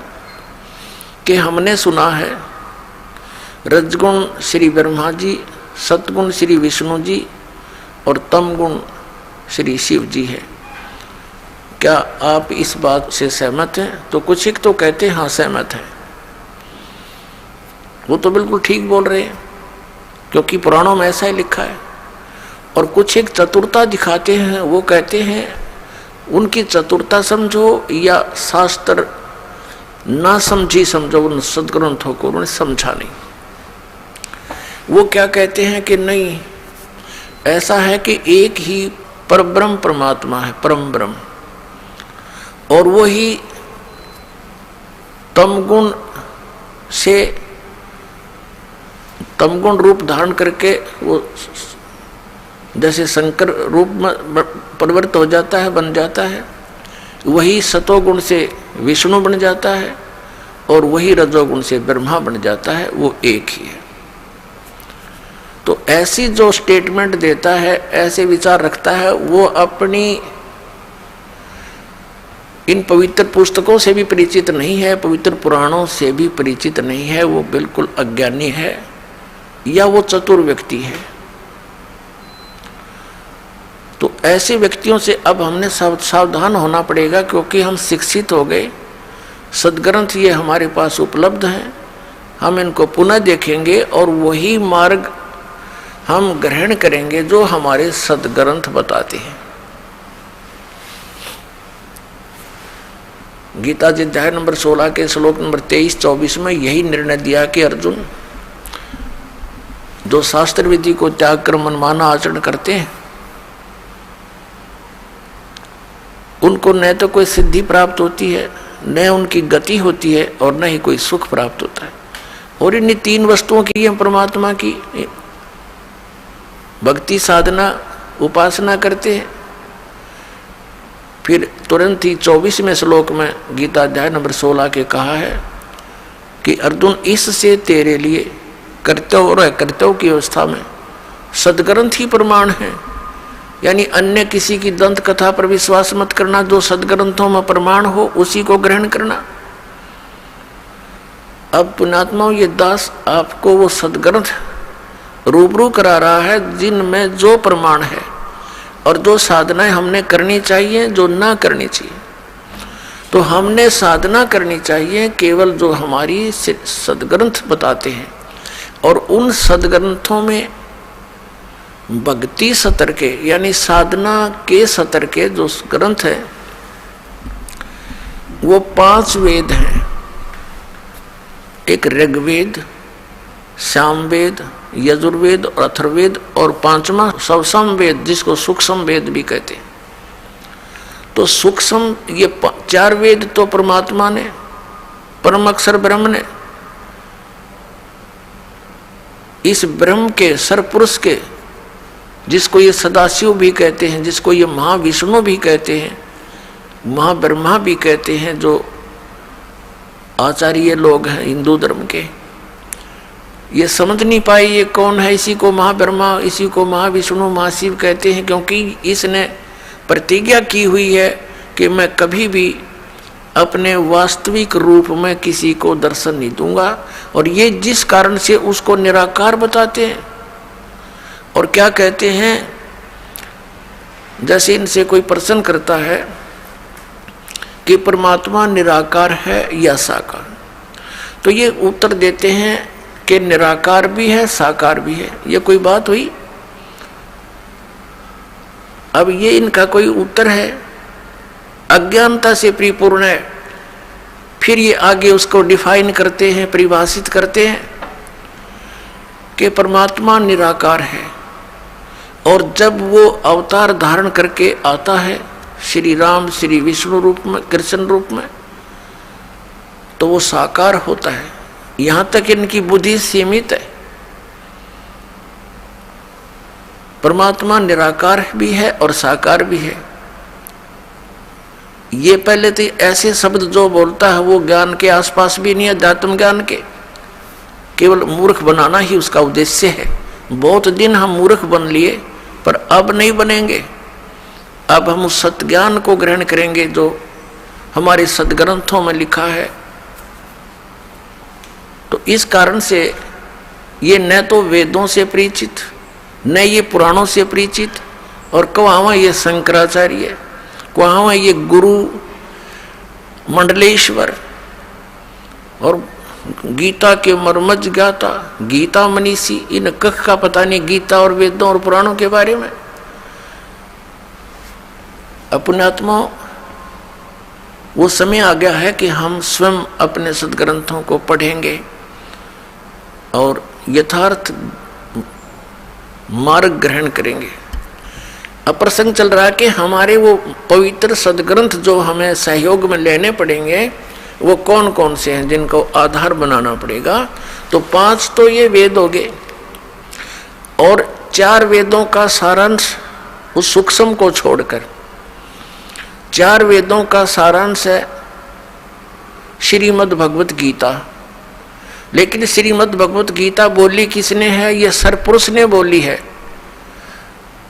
कि हमने सुना है रजगुण श्री ब्रह्मा जी, सतगुण श्री विष्णु जी और तमगुण श्री शिव जी है, क्या आप इस बात से सहमत हैं? तो कुछ एक तो कहते हैं हाँ सहमत हैं, वो तो बिल्कुल ठीक बोल रहे हैं क्योंकि पुराणों में ऐसा ही लिखा है। और कुछ एक चतुरता दिखाते हैं, वो कहते हैं उनकी चतुरता समझो या शास्त्र ना समझी समझो, उन सदग्रंथों को उन्होंने समझा नहीं। वो क्या कहते हैं कि नहीं, ऐसा है कि एक ही परब्रह्म परमात्मा है, परम ब्रह्म, और वो ही तमगुण से तमगुण रूप धारण करके वो जैसे शंकर रूप में परिवर्तित हो जाता है, बन जाता है, वही सतोगुण से विष्णु बन जाता है और वही रजोगुण से ब्रह्मा बन जाता है, वो एक ही है। तो ऐसी जो स्टेटमेंट देता है, ऐसे विचार रखता है, वो अपनी इन पवित्र पुस्तकों से भी परिचित नहीं है, पवित्र पुराणों से भी परिचित नहीं है, वो बिल्कुल अज्ञानी है या वो चतुर व्यक्ति है। तो ऐसे व्यक्तियों से अब हमने सावधान होना पड़ेगा, क्योंकि हम शिक्षित हो गए, सदग्रंथ ये हमारे पास उपलब्ध हैं, हम इनको पुनः देखेंगे और वही मार्ग हम ग्रहण करेंगे जो हमारे सदग्रंथ बताते हैं। गीता जी अध्याय नंबर 16 के श्लोक नंबर 23-24 में यही निर्णय दिया कि अर्जुन, जो शास्त्र विधि को त्याग कर मनमाना आचरण करते हैं उनको न तो कोई सिद्धि प्राप्त होती है, न उनकी गति होती है और न ही कोई सुख प्राप्त होता है। और इन 3 वस्तुओं की हम परमात्मा की भक्ति साधना उपासना करते हैं। फिर तुरंत ही 24वें श्लोक में गीता अध्याय नंबर 16 के कहा है कि अर्जुन, इससे तेरे लिए कर्तव्य और अकर्तव्य की अवस्था में सदग्रंथ ही प्रमाण है। यानी अन्य किसी की दंत कथा पर विश्वास मत करना, जो सदग्रंथों में प्रमाण हो उसी को ग्रहण करना। अब पुण्यात्माओं, ये दास आपको वो सदग्रंथ रूबरू करा रहा है जिनमें जो प्रमाण है और जो साधनाएं हमने करनी चाहिए, जो ना करनी चाहिए। तो हमने साधना करनी चाहिए केवल जो हमारी सदग्रंथ बताते हैं, और उन सदग्रंथों में भक्ति सतर के यानी साधना के सतर के जो ग्रंथ है वो 5 वेद हैं। एक ऋग्वेद, सामवेद, यजुर्वेद और अथर्ववेद, और 5वां सवसम वेद जिसको सूक्ष्म वेद भी कहते हैं। तो सूक्ष्म ये 4 वेद तो परमात्मा ने, परम अक्षर ब्रह्म ने, इस ब्रह्म के सरपुरुष के, जिसको ये सदाशिव भी कहते हैं, जिसको ये महाविष्णु भी कहते हैं, महाब्रह्मा भी कहते हैं, जो आचार्य लोग हैं हिंदू धर्म के, ये समझ नहीं पाए ये कौन है। इसी को महाब्रह्मा, इसी को महाविष्णु, महाशिव कहते हैं, क्योंकि इसने प्रतिज्ञा की हुई है कि मैं कभी भी अपने वास्तविक रूप में किसी को दर्शन नहीं दूंगा। और ये जिस कारण से उसको निराकार बताते हैं। और क्या कहते हैं, जैसे इनसे कोई प्रश्न करता है कि परमात्मा निराकार है या साकार, तो ये उत्तर देते हैं कि निराकार भी है, साकार भी है। ये कोई बात हुई? अब ये इनका कोई उत्तर है, अज्ञानता से परिपूर्ण है। फिर ये आगे उसको डिफाइन करते हैं, परिभाषित करते हैं कि परमात्मा निराकार है, और जब वो अवतार धारण करके आता है श्री राम, श्री विष्णु रूप में, कृष्ण रूप में, तो वो साकार होता है। यहां तक इनकी बुद्धि सीमित है। परमात्मा निराकार भी है और साकार भी है। ये पहले तो ऐसे शब्द जो बोलता है वो ज्ञान के आसपास भी नहीं है, अध्यात्म ज्ञान के, केवल मूर्ख बनाना ही उसका उद्देश्य है। बहुत दिन हम मूर्ख बन लिए, पर अब नहीं बनेंगे। अब हम उस सत्य ज्ञान को ग्रहण करेंगे जो हमारे सदग्रंथों में लिखा है। तो इस कारण से ये न तो वेदों से परिचित, न ये पुराणों से परिचित, और कहाँ ये शंकराचार्य, कहाँ ये गुरु मंडलेश्वर और गीता के मर्मज्ञ ज्ञाता, गीता मनीषी, इन कख का पता नहीं गीता और वेदों और पुराणों के बारे में। अपने आत्मा वो समय आ गया है कि हम स्वयं अपने सदग्रंथों को पढ़ेंगे और यथार्थ मार्ग ग्रहण करेंगे। अब प्रसंग चल रहा है कि हमारे वो पवित्र सदग्रंथ जो हमें सहयोग में लेने पड़ेंगे वो कौन कौन से हैं, जिनको आधार बनाना पड़ेगा। तो 5 तो ये वेद हो गए, और 4 वेदों का सारांश उस सूक्ष्म को छोड़कर 4 वेदों का सारांश है श्रीमद् भगवत गीता। लेकिन श्रीमद् भगवत गीता बोली किसने है? ये सरपुरुष ने बोली है।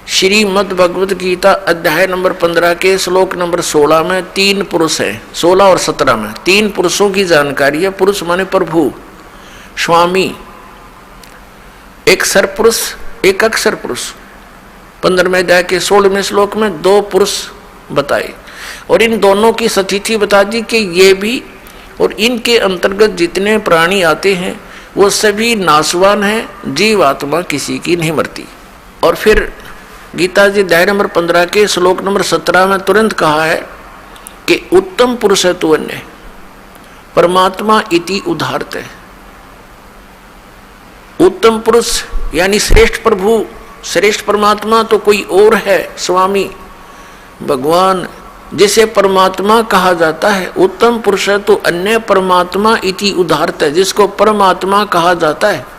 श्रीमद् भगवत गीता अध्याय नंबर 15 के श्लोक नंबर 16 में 3 पुरुष हैं, 16 और 17 में 3 पुरुषों की जानकारी है। पुरुष माने प्रभु, स्वामी, एक सरपुरुष, एक अक्षर पुरुष। 15वें अध्याय के 16वें श्लोक में 2 पुरुष बताए, और इन दोनों की स्थिति बता दी कि ये भी और इनके अंतर्गत जितने प्राणी आते हैं वो सभी नाशवान हैं, जीव आत्मा किसी की नहीं मरती। और फिर गीता जी अध्याय नंबर 15 के श्लोक नंबर 17 में तुरंत कहा है कि उत्तम पुरुष है तू अन्य, परमात्मा इति उदाहरत है। उत्तम पुरुष यानी श्रेष्ठ प्रभु, श्रेष्ठ परमात्मा तो कोई और है, स्वामी भगवान, जिसे परमात्मा कहा जाता है। उत्तम पुरुष है तो अन्य परमात्मा इति उदाहरत है, जिसको परमात्मा कहा जाता है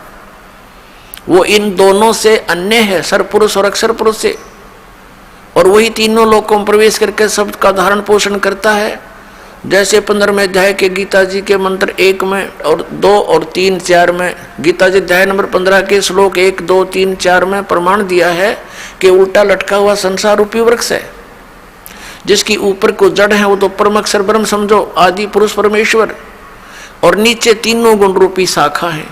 वो इन दोनों से अन्य है, सरपुरुष और अक्षर पुरुष से। और वही तीनों लोकों में प्रवेश करके शब्द का धारण पोषण करता है। जैसे 15वें अध्याय के गीता जी के मंत्र 1 में और 2 और 3, 4 में, गीता जी अध्याय नंबर 15 के श्लोक 1, 2, 3, 4 में प्रमाण दिया है कि उल्टा लटका हुआ संसार रूपी वृक्ष है, जिसकी ऊपर को जड़ है वो तो परम अक्षर ब्रह्म समझो, आदि पुरुष परमेश्वर। और नीचे तीनों गुण रूपी शाखा है।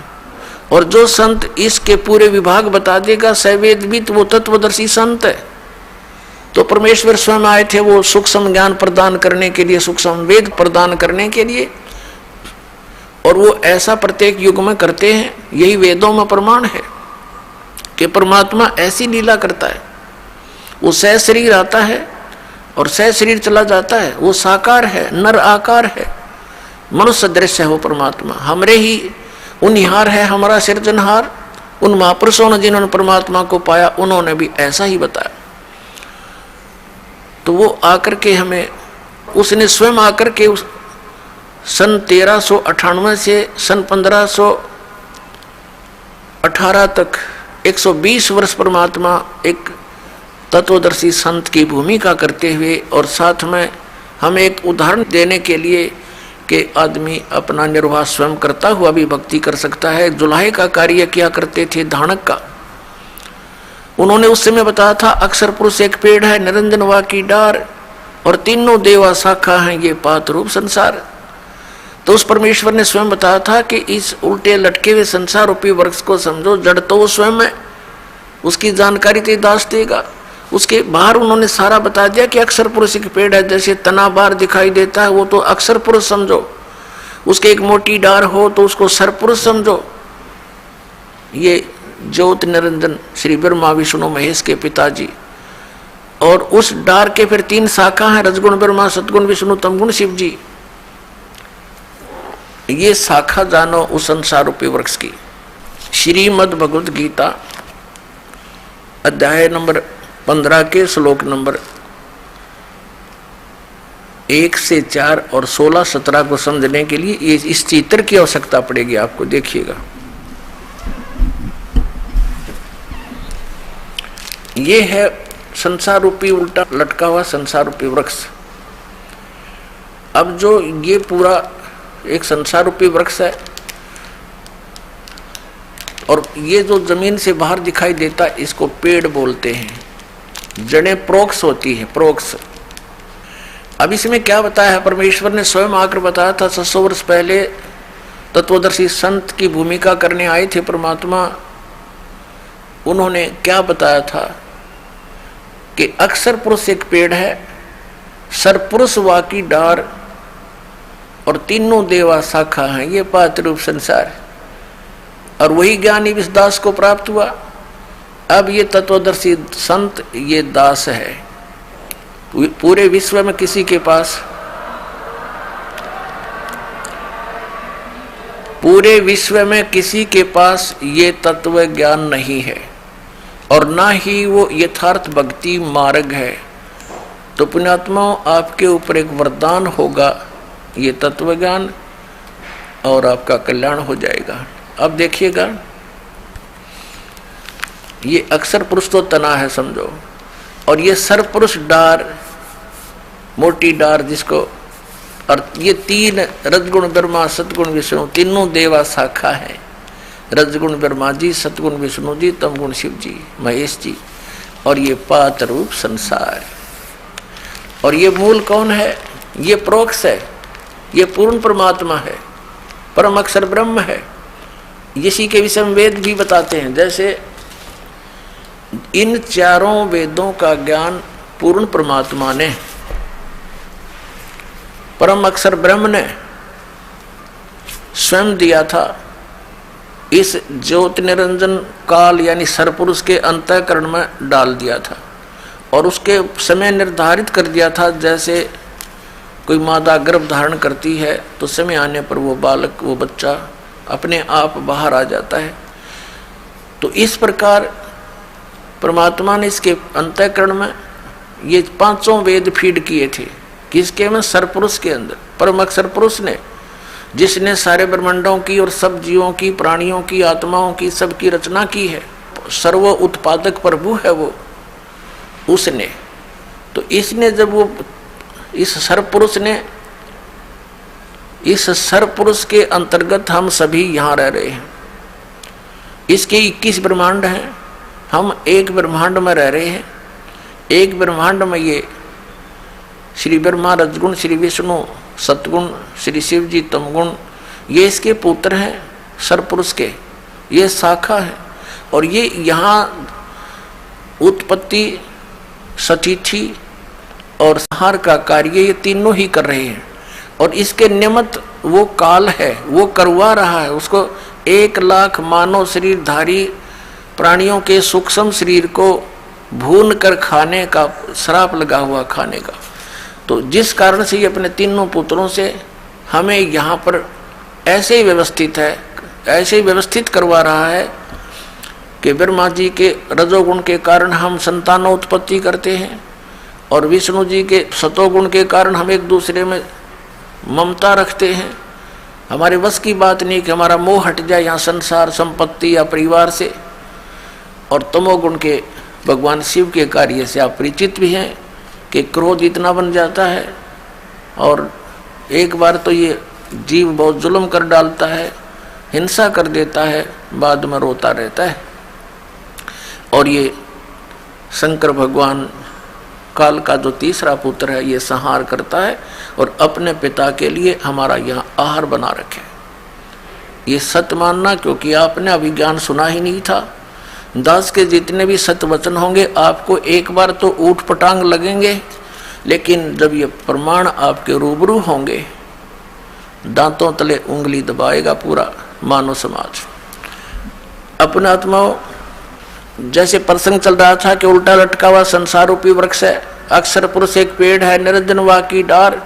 और जो संत इसके पूरे विभाग बता देगा सवेदविद, वो तत्वदर्शी संत है। तो परमेश्वर स्वयं आए थे वो सूक्ष्म ज्ञान प्रदान करने के लिए, सूक्ष्म वेद प्रदान करने के लिए, और वो ऐसा प्रत्येक युग में करते हैं। यही वेदों में प्रमाण है कि परमात्मा ऐसी लीला करता है। वो सह शरीर आता है और सह शरीर चला जाता है। वो साकार है, नर आकार है, मनुष्य दृश्य है वो परमात्मा। हमरे ही उनिहार है, हमारा सृजनहार। उन महापुरुषों ने जिन्होंने परमात्मा को पाया उन्होंने भी ऐसा ही बताया। तो वो आकर के हमें, उसने स्वयं आकर के उस सन 1398 से सन 1518 तक 120 वर्ष परमात्मा एक तत्वदर्शी संत की भूमिका करते हुए, और साथ में हमें एक उदाहरण देने के लिए कि आदमी अपना निर्वाह स्वयं करता हुआ भी भक्ति कर सकता है। जुलाहे का कार्य किया करते थे, धानक का। उन्होंने उस समय बताया था अक्षर पुरुष एक पेड़ है, निरंजन वा की डार, और तीनों देवा शाखा हैं, ये पात रूप संसार। तो उस परमेश्वर ने स्वयं बताया था कि इस उल्टे लटके हुए संसार रूपी वृक्ष को समझो, जड़ तो वो स्वयं है, उसकी जानकारी ते दास देगा। उसके बाहर उन्होंने सारा बता दिया कि अक्षर पुरुष एक पेड़ है, जैसे तना बाहर दिखाई देता है वो तो अक्षर पुरुष समझो, उसके एक मोटी डार हो तो उसको सर पुरुष समझो। ये ज्योत निरंजन श्री ब्रह्मा विष्णु महेश के पिताजी, और उस डार के फिर 3 शाखा हैं, रजगुण ब्रह्मा, सतगुण विष्णु, तमगुण शिव जी। ये शाखा जानो उस संसार रूपी वृक्ष की। श्रीमद् भगवद गीता अध्याय नंबर 15 के श्लोक नंबर 1 से 4 और 16, 17 को समझने के लिए ये इस चित्र की आवश्यकता पड़ेगी आपको। देखिएगा, ये है संसार रूपी उल्टा लटका हुआ संसार रूपी वृक्ष। अब जो ये पूरा एक संसार रूपी वृक्ष है, और ये जो जमीन से बाहर दिखाई देता है इसको पेड़ बोलते हैं। जड़ें प्रोक्ष होती है, प्रोक्ष। अब इसमें क्या बताया है, परमेश्वर ने स्वयं आकर बताया था 600 वर्ष पहले तत्वदर्शी संत की भूमिका करने आए थे परमात्मा। उन्होंने क्या बताया था कि अक्षर पुरुष एक पेड़ है, सरपुरुष वा की डार, और तीनों देवा शाखा हैं, ये पात रूप संसार। और वही ज्ञानी इस दास को प्राप्त हुआ। अब ये तत्वदर्शी संत ये दास है। पूरे विश्व में किसी के पास, पूरे विश्व में किसी के पास ये तत्व ज्ञान नहीं है, और ना ही वो यथार्थ भक्ति मार्ग है। तो पुण्यात्माओं, आपके ऊपर एक वरदान होगा ये तत्व ज्ञान, और आपका कल्याण हो जाएगा। अब देखिएगा, ये अक्षर पुरुष तो तना है समझो, और ये सरपुरुष डार, मोटी डार जिसको, और ये 3 रजगुण ब्रह्मा, सतगुण विष्णु, तीनों देवा शाखा है। रजगुण ब्रह्मा जी, सतगुण विष्णु जी, तमगुण शिव जी, महेश जी, और ये पात रूप संसार। और ये मूल कौन है? ये प्रोक्ष है, ये पूर्ण परमात्मा है, परम अक्षर ब्रह्म है। इसी के विषय में वेद भी बताते हैं। जैसे इन चारों वेदों का ज्ञान पूर्ण परमात्मा ने, परम अक्षर ब्रह्म ने स्वयं दिया था। इस ज्योत निरंजन काल यानी सरपुरुष के अंतःकरण में डाल दिया था, और उसके समय निर्धारित कर दिया था। जैसे कोई मादा गर्भ धारण करती है तो समय आने पर वो बालक, वो बच्चा अपने आप बाहर आ जाता है। तो इस प्रकार परमात्मा ने इसके अंतःकरण में ये 5 वेद फीड किए थे। किसके में? सरपुरुष के अंदर। परम अक्षर पुरुष ने, जिसने सारे ब्रह्मांडों की और सब जीवों की, प्राणियों की, आत्माओं की, सबकी रचना की है, सर्व उत्पादक प्रभु है वो, उसने। तो इसने जब वो इस सरपुरुष ने, इस सरपुरुष के अंतर्गत हम सभी यहाँ रह रहे हैं। इसके 21 ब्रह्मांड हैं, हम एक ब्रह्मांड में रह रहे हैं। एक ब्रह्मांड में ये श्री ब्रह्मा, रजगुण, श्री विष्णु, सतगुण, श्री शिव जी, तमगुण, ये इसके पुत्र हैं सरपुरुष के, ये शाखा है। और ये यहाँ उत्पत्ति, सतिथि और संहार का कार्य ये तीनों ही कर रहे हैं। और इसके निमित्त वो काल है, वो करवा रहा है। उसको 1,00,000 मानव शरीरधारी प्राणियों के सूक्ष्म शरीर को भून कर खाने का श्राप लगा हुआ, खाने का। तो जिस कारण से ये अपने तीनों पुत्रों से हमें यहाँ पर ऐसे ही व्यवस्थित है, ऐसे ही व्यवस्थित करवा रहा है कि ब्रह्मा जी के रजोगुण के कारण हम संतानों उत्पत्ति करते हैं और विष्णु जी के सतोगुण के कारण हम एक दूसरे में ममता रखते हैं। हमारे बस की बात नहीं कि हमारा मोह हट जाए यहाँ संसार, संपत्ति या परिवार से। और तमोगुण के भगवान शिव के कार्य से आप परिचित भी हैं कि क्रोध इतना बन जाता है और एक बार तो ये जीव बहुत जुल्म कर डालता है, हिंसा कर देता है, बाद में रोता रहता है। और ये शंकर भगवान काल का जो तीसरा पुत्र है ये संहार करता है और अपने पिता के लिए हमारा यहाँ आहार बना रखे। ये सत्य मानना, क्योंकि आपने अभी ज्ञान सुना ही नहीं था। दास के जितने भी सत्य वचन होंगे आपको एक बार तो ऊट पटांग लगेंगे, लेकिन जब ये प्रमाण आपके रूबरू होंगे दांतों तले उंगली दबाएगा पूरा मानव समाज। अपने आत्माओं, जैसे प्रसंग चल रहा था कि उल्टा लटका हुआ संसार रूपी वृक्ष है, अक्षर पुरुष एक पेड़ है, निरंजन वाकी डार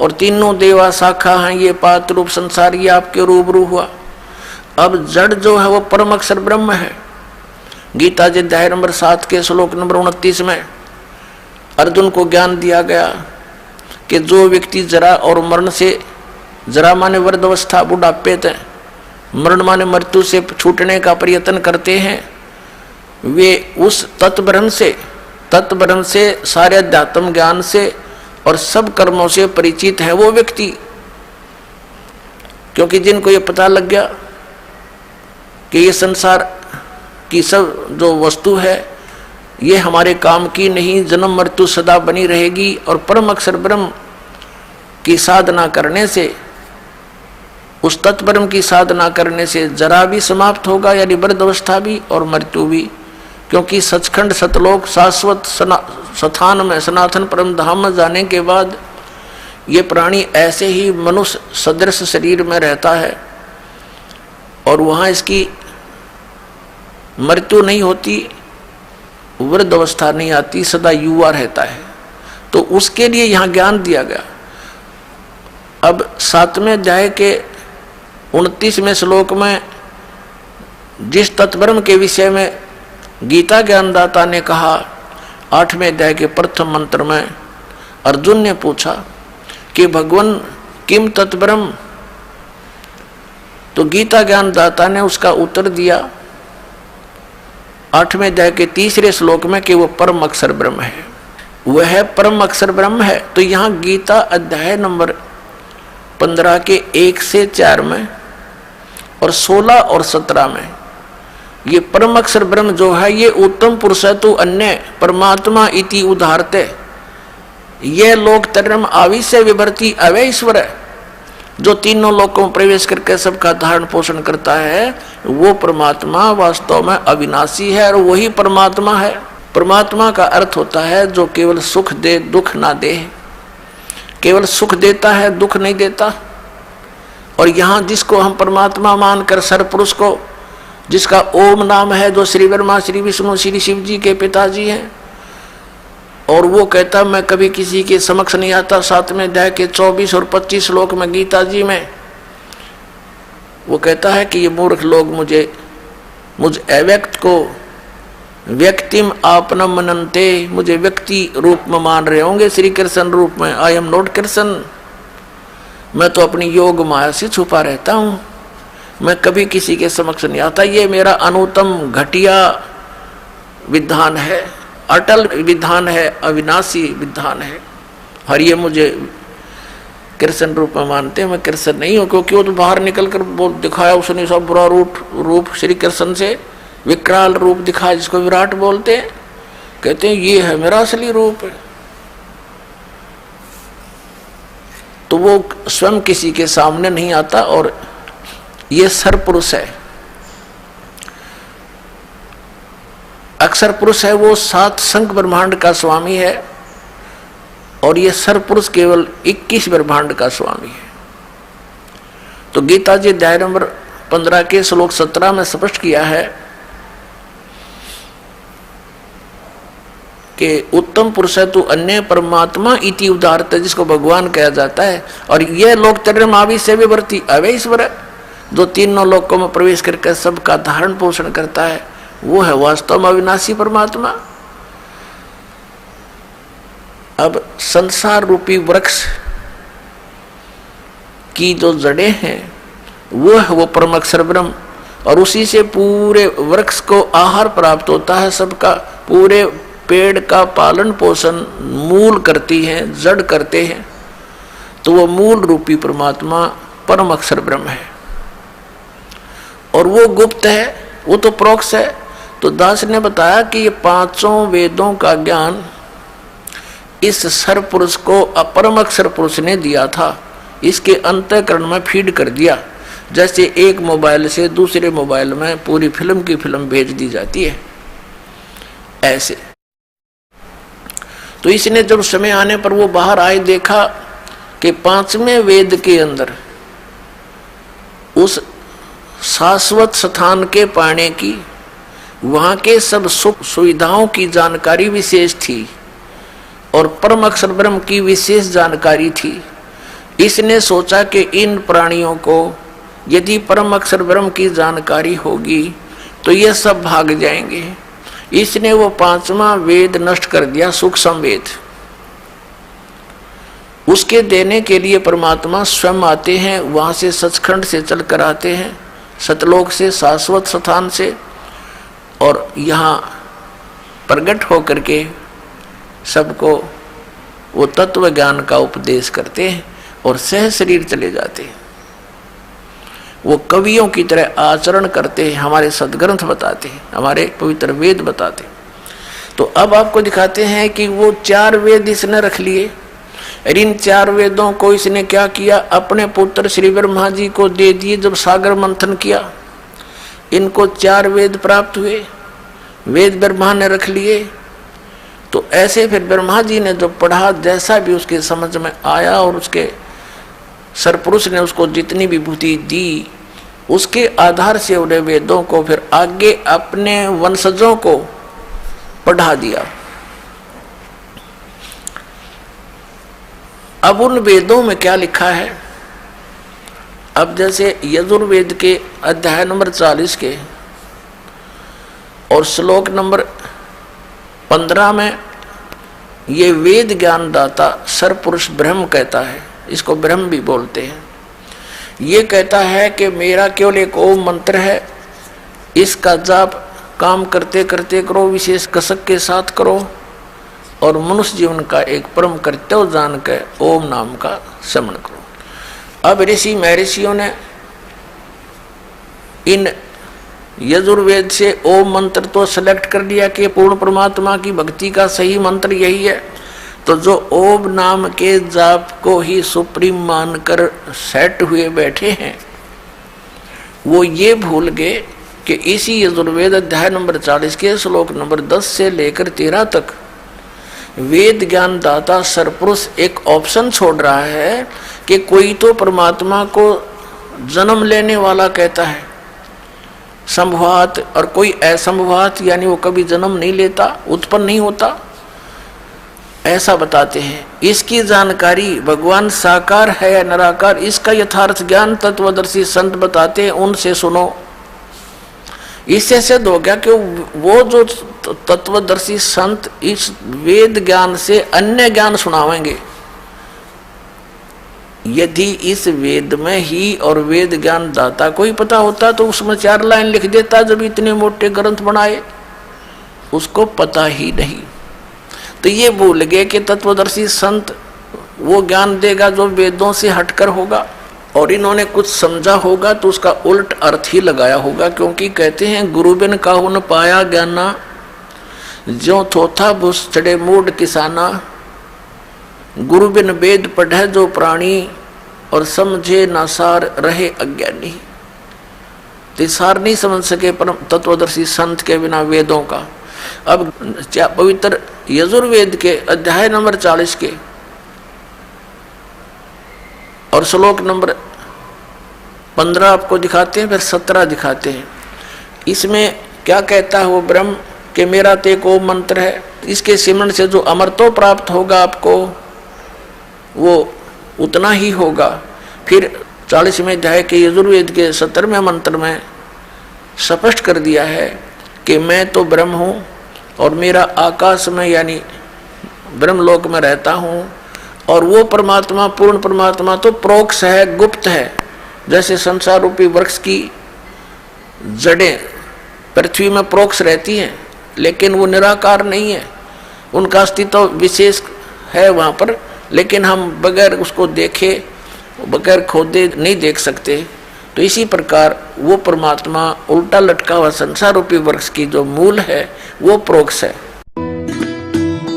और तीनों देवा शाखा हैं, ये पात्र रूप संसार ये आपके रूबरू हुआ। अब जड़ जो है वो परम अक्षर ब्रह्म है। गीता जी अध्याय नंबर 7 के श्लोक नंबर 29 में अर्जुन को ज्ञान दिया गया कि जो व्यक्ति जरा और मरण से, जरा माने वृद्धावस्था बुढ़ापे तक, मरण माने मृत्यु से छूटने का प्रयत्न करते हैं, वे उस तत्ब्रह्म से सारे अध्यात्म ज्ञान से और सब कर्मों से परिचित है वो व्यक्ति। क्योंकि जिनको ये पता लग गया कि ये संसार की सब जो वस्तु है ये हमारे काम की नहीं, जन्म मृत्यु सदा बनी रहेगी और परम अक्षर ब्रह्म की साधना करने से, उस तत्ब्रह्म की साधना करने से जरा भी समाप्त होगा, यानी वृद्धावस्था भी और मृत्यु भी। क्योंकि सचखंड सतलोक शाश्वत स्थान में सनातन परम धाम में जाने के बाद ये प्राणी ऐसे ही मनुष्य सदृश शरीर में रहता है और वहाँ इसकी मृत्यु नहीं होती, वृद्ध अवस्था नहीं आती, सदा युवा रहता है। तो उसके लिए यहाँ ज्ञान दिया गया। अब 7वें अध्याय के 29वें श्लोक में जिस तत्ब्रह्म के विषय में गीता ज्ञानदाता ने कहा, 8वें अध्याय के प्रथम मंत्र में अर्जुन ने पूछा कि भगवान किम तत्ब्रह्म, तो गीता ज्ञानदाता ने उसका उत्तर दिया 8वें अध्याय के 3रे श्लोक में कि वो परम अक्षर ब्रह्म है, वह परम अक्षर ब्रह्म है। तो यहाँ गीता अध्याय नंबर 15 के 1 से 4 में और 16 और 17 में ये परम अक्षर ब्रह्म जो है ये उत्तम पुरुष है तो अन्य परमात्मा इति उदाहरते, ये लोक तरम आविश्य विभर्ति अवय ईश्वर है, जो तीनों लोकों में प्रवेश करके सबका धारण पोषण करता है, वो परमात्मा वास्तव में अविनाशी है और वही परमात्मा है। परमात्मा का अर्थ होता है जो केवल सुख दे, दुख ना दे, केवल सुख देता है, दुख नहीं देता। और यहाँ जिसको हम परमात्मा मानकर सरपुरुष को, जिसका ओम नाम है, जो श्री ब्रह्मा श्री विष्णु श्री शिव जी के पिताजी हैं, और वो कहता मैं कभी किसी के समक्ष नहीं आता। 7वें अध्याय के 24 और 25 श्लोक में गीता जी में वो कहता है कि ये मूर्ख लोग मुझ अव्यक्त को व्यक्तिम आपनम मनन्ते, मुझे व्यक्ति रूप में मान रहे होंगे, श्री कृष्ण रूप में। आई एम नॉट कृष्ण, मैं तो अपनी योग माया से छुपा रहता हूँ, मैं कभी किसी के समक्ष नहीं आता। ये मेरा अनुत्तम घटिया विधान है, अटल विधान है, अविनाशी विधान है। और ये मुझे कृष्ण रूप में मानते हैं, मैं कृष्ण नहीं हूँ। क्योंकि वो तो बाहर निकल कर वो दिखाया उसने सब बुरा रूप श्री कृष्ण से विकराल रूप दिखाया, जिसको विराट बोलते हैं। कहते हैं ये है मेरा असली रूप है। तो वो स्वयं किसी के सामने नहीं आता और ये सरपुरुष है। अक्षर पुरुष है वो 7 संख्य ब्रह्मांड का स्वामी है, और ये सरपुरुष केवल 21 ब्रह्मांड का स्वामी है। तो गीता जी अध्याय नंबर 15 के श्लोक 17 में स्पष्ट किया है कि उत्तम पुरुष है तू अन्य परमात्मा इति उदारत, जिसको भगवान कहा जाता है। और यह लोक चरमावि से विवर्ती अवैश्वर है, जो तीनों लोकों में प्रवेश करके सबका धारण पोषण करता है, वो है वास्तव में अविनाशी परमात्मा। अब संसार रूपी वृक्ष की जो जड़ें हैं वो है वो परम अक्षर ब्रह्म, और उसी से पूरे वृक्ष को आहार प्राप्त होता है। सबका पूरे पेड़ का पालन पोषण मूल करती हैं, जड़ करते हैं। तो वो मूल रूपी परमात्मा परम अक्षर ब्रह्म है, और वो गुप्त है, वो तो प्रोक्ष है। तो दास ने बताया कि ये 5 वेदों का ज्ञान इस सरपुरुष को अपरम अक्षर पुरुष ने दिया था, इसके अंतःकरण में फीड कर दिया। जैसे एक मोबाइल से दूसरे मोबाइल में पूरी फिल्म की फिल्म भेज दी जाती है, ऐसे। तो इसने जब समय आने पर वो बाहर आए, देखा कि 5वें वेद के अंदर उस शाश्वत स्थान के पाने की, वहां के सब सुख सुविधाओं की जानकारी विशेष थी, और परम अक्षर ब्रह्म की विशेष जानकारी थी। इसने सोचा कि इन प्राणियों को यदि परम अक्षर ब्रह्म की जानकारी होगी तो ये सब भाग जाएंगे। इसने वो 5वां वेद नष्ट कर दिया, सूक्ष्म वेद। उसके देने के लिए परमात्मा स्वयं आते हैं, वहां से सचखंड से चल कर आते हैं, सतलोक से, शाश्वत स्थान से, और यहाँ प्रकट होकर के सबको वो तत्व ज्ञान का उपदेश करते हैं और सह शरीर चले जाते हैं। वो कवियों की तरह आचरण करते हैं, हमारे सदग्रंथ बताते हैं, हमारे पवित्र वेद बताते हैं। तो अब आपको दिखाते हैं कि वो 4 वेद इसने रख लिए, और इन 4 वेदों को इसने क्या किया, अपने पुत्र श्री ब्रह्मा जी को दे दिए। जब सागर मंथन किया, इनको 4 वेद प्राप्त हुए, वेद ब्रह्मा ने रख लिए। तो ऐसे फिर ब्रह्मा जी ने जो पढ़ा, जैसा भी उसके समझ में आया, और उसके सरपुरुष ने उसको जितनी विभूति दी, उसके आधार से उन्हें वेदों को फिर आगे अपने वंशजों को पढ़ा दिया। अब उन वेदों में क्या लिखा है, अब जैसे यजुर्वेद के अध्याय नंबर 40 के और श्लोक नंबर 15 में ये वेद ज्ञान दाता सरपुरुष ब्रह्म कहता है, इसको ब्रह्म भी बोलते हैं। ये कहता है कि मेरा केवल एक ओम मंत्र है, इसका जाप काम करते करते करो, विशेष कसक के साथ करो, और मनुष्य जीवन का एक परम कर्तव्य जान के ओम नाम का स्मरण करो। अब ऋषि महर्षियों ने इन यजुर्वेद से ओम मंत्र तो सेलेक्ट कर लिया कि पूर्ण परमात्मा की भक्ति का सही मंत्र यही है। तो जो ओम नाम के जाप को ही सुप्रीम मानकर सेट हुए बैठे हैं, वो ये भूल गए कि इसी यजुर्वेद अध्याय नंबर 40 के श्लोक नंबर 10 से लेकर 13 तक वेद ज्ञान दाता सरपुरुष एक ऑप्शन छोड़ रहा है कि कोई तो परमात्मा को जन्म लेने वाला कहता है, संभवात, और कोई असंभवात, यानी वो कभी जन्म नहीं लेता, उत्पन्न नहीं होता, ऐसा बताते हैं। इसकी जानकारी भगवान साकार है या निराकार, इसका यथार्थ ज्ञान तत्वदर्शी संत बताते हैं, उनसे सुनो। इससे सिद्ध हो गया कि वो जो तत्वदर्शी संत इस वेद ज्ञान से अन्य ज्ञान सुनावेंगे। यदि इस वेद में ही और वेद ज्ञान दाता को ही पता होता तो उसमें 4 लाइन लिख देता, जब इतने मोटे ग्रंथ बनाए, उसको पता ही नहीं। तो ये भूल गए कि तत्वदर्शी संत वो ज्ञान देगा जो वेदों से हटकर होगा, और इन्होंने कुछ समझा होगा तो उसका उल्ट अर्थ ही लगाया होगा। क्योंकि कहते हैं गुरु बिन काहू न पाया ज्ञाना, ज्यों थोथा भुस चढ़े मूड किसाना, गुरु बिन वेद पढ़े जो प्राणी, और समझे ना सार रहे अज्ञानी। तो सार नहीं समझ सके परम तत्वदर्शी संत के बिना वेदों का। अब पवित्र यजुर्वेद के अध्याय नंबर 40 के और श्लोक नंबर 15 आपको दिखाते हैं, फिर 17 दिखाते हैं। इसमें क्या कहता है वो ब्रह्म कि मेरा ते को मंत्र है, इसके सिमरण से जो अमरत्व प्राप्त होगा आपको वो उतना ही होगा। फिर 40वें अध्याय के यजुर्वेद के 17वें मंत्र में स्पष्ट कर दिया है कि मैं तो ब्रह्म हूँ और मेरा आकाश में यानी ब्रह्मलोक में रहता हूँ, और वो परमात्मा पूर्ण परमात्मा तो प्रोक्ष है, गुप्त है। जैसे संसार रूपी वृक्ष की जड़ें पृथ्वी में प्रोक्ष रहती हैं, लेकिन वो निराकार नहीं है, उनका अस्तित्व विशेष है वहाँ पर, लेकिन हम बगैर उसको देखे बगैर खोदे नहीं देख सकते। तो इसी प्रकार वो परमात्मा उल्टा लटका हुआ संसार रूपी वृक्ष की जो मूल है वो प्रोक्ष है।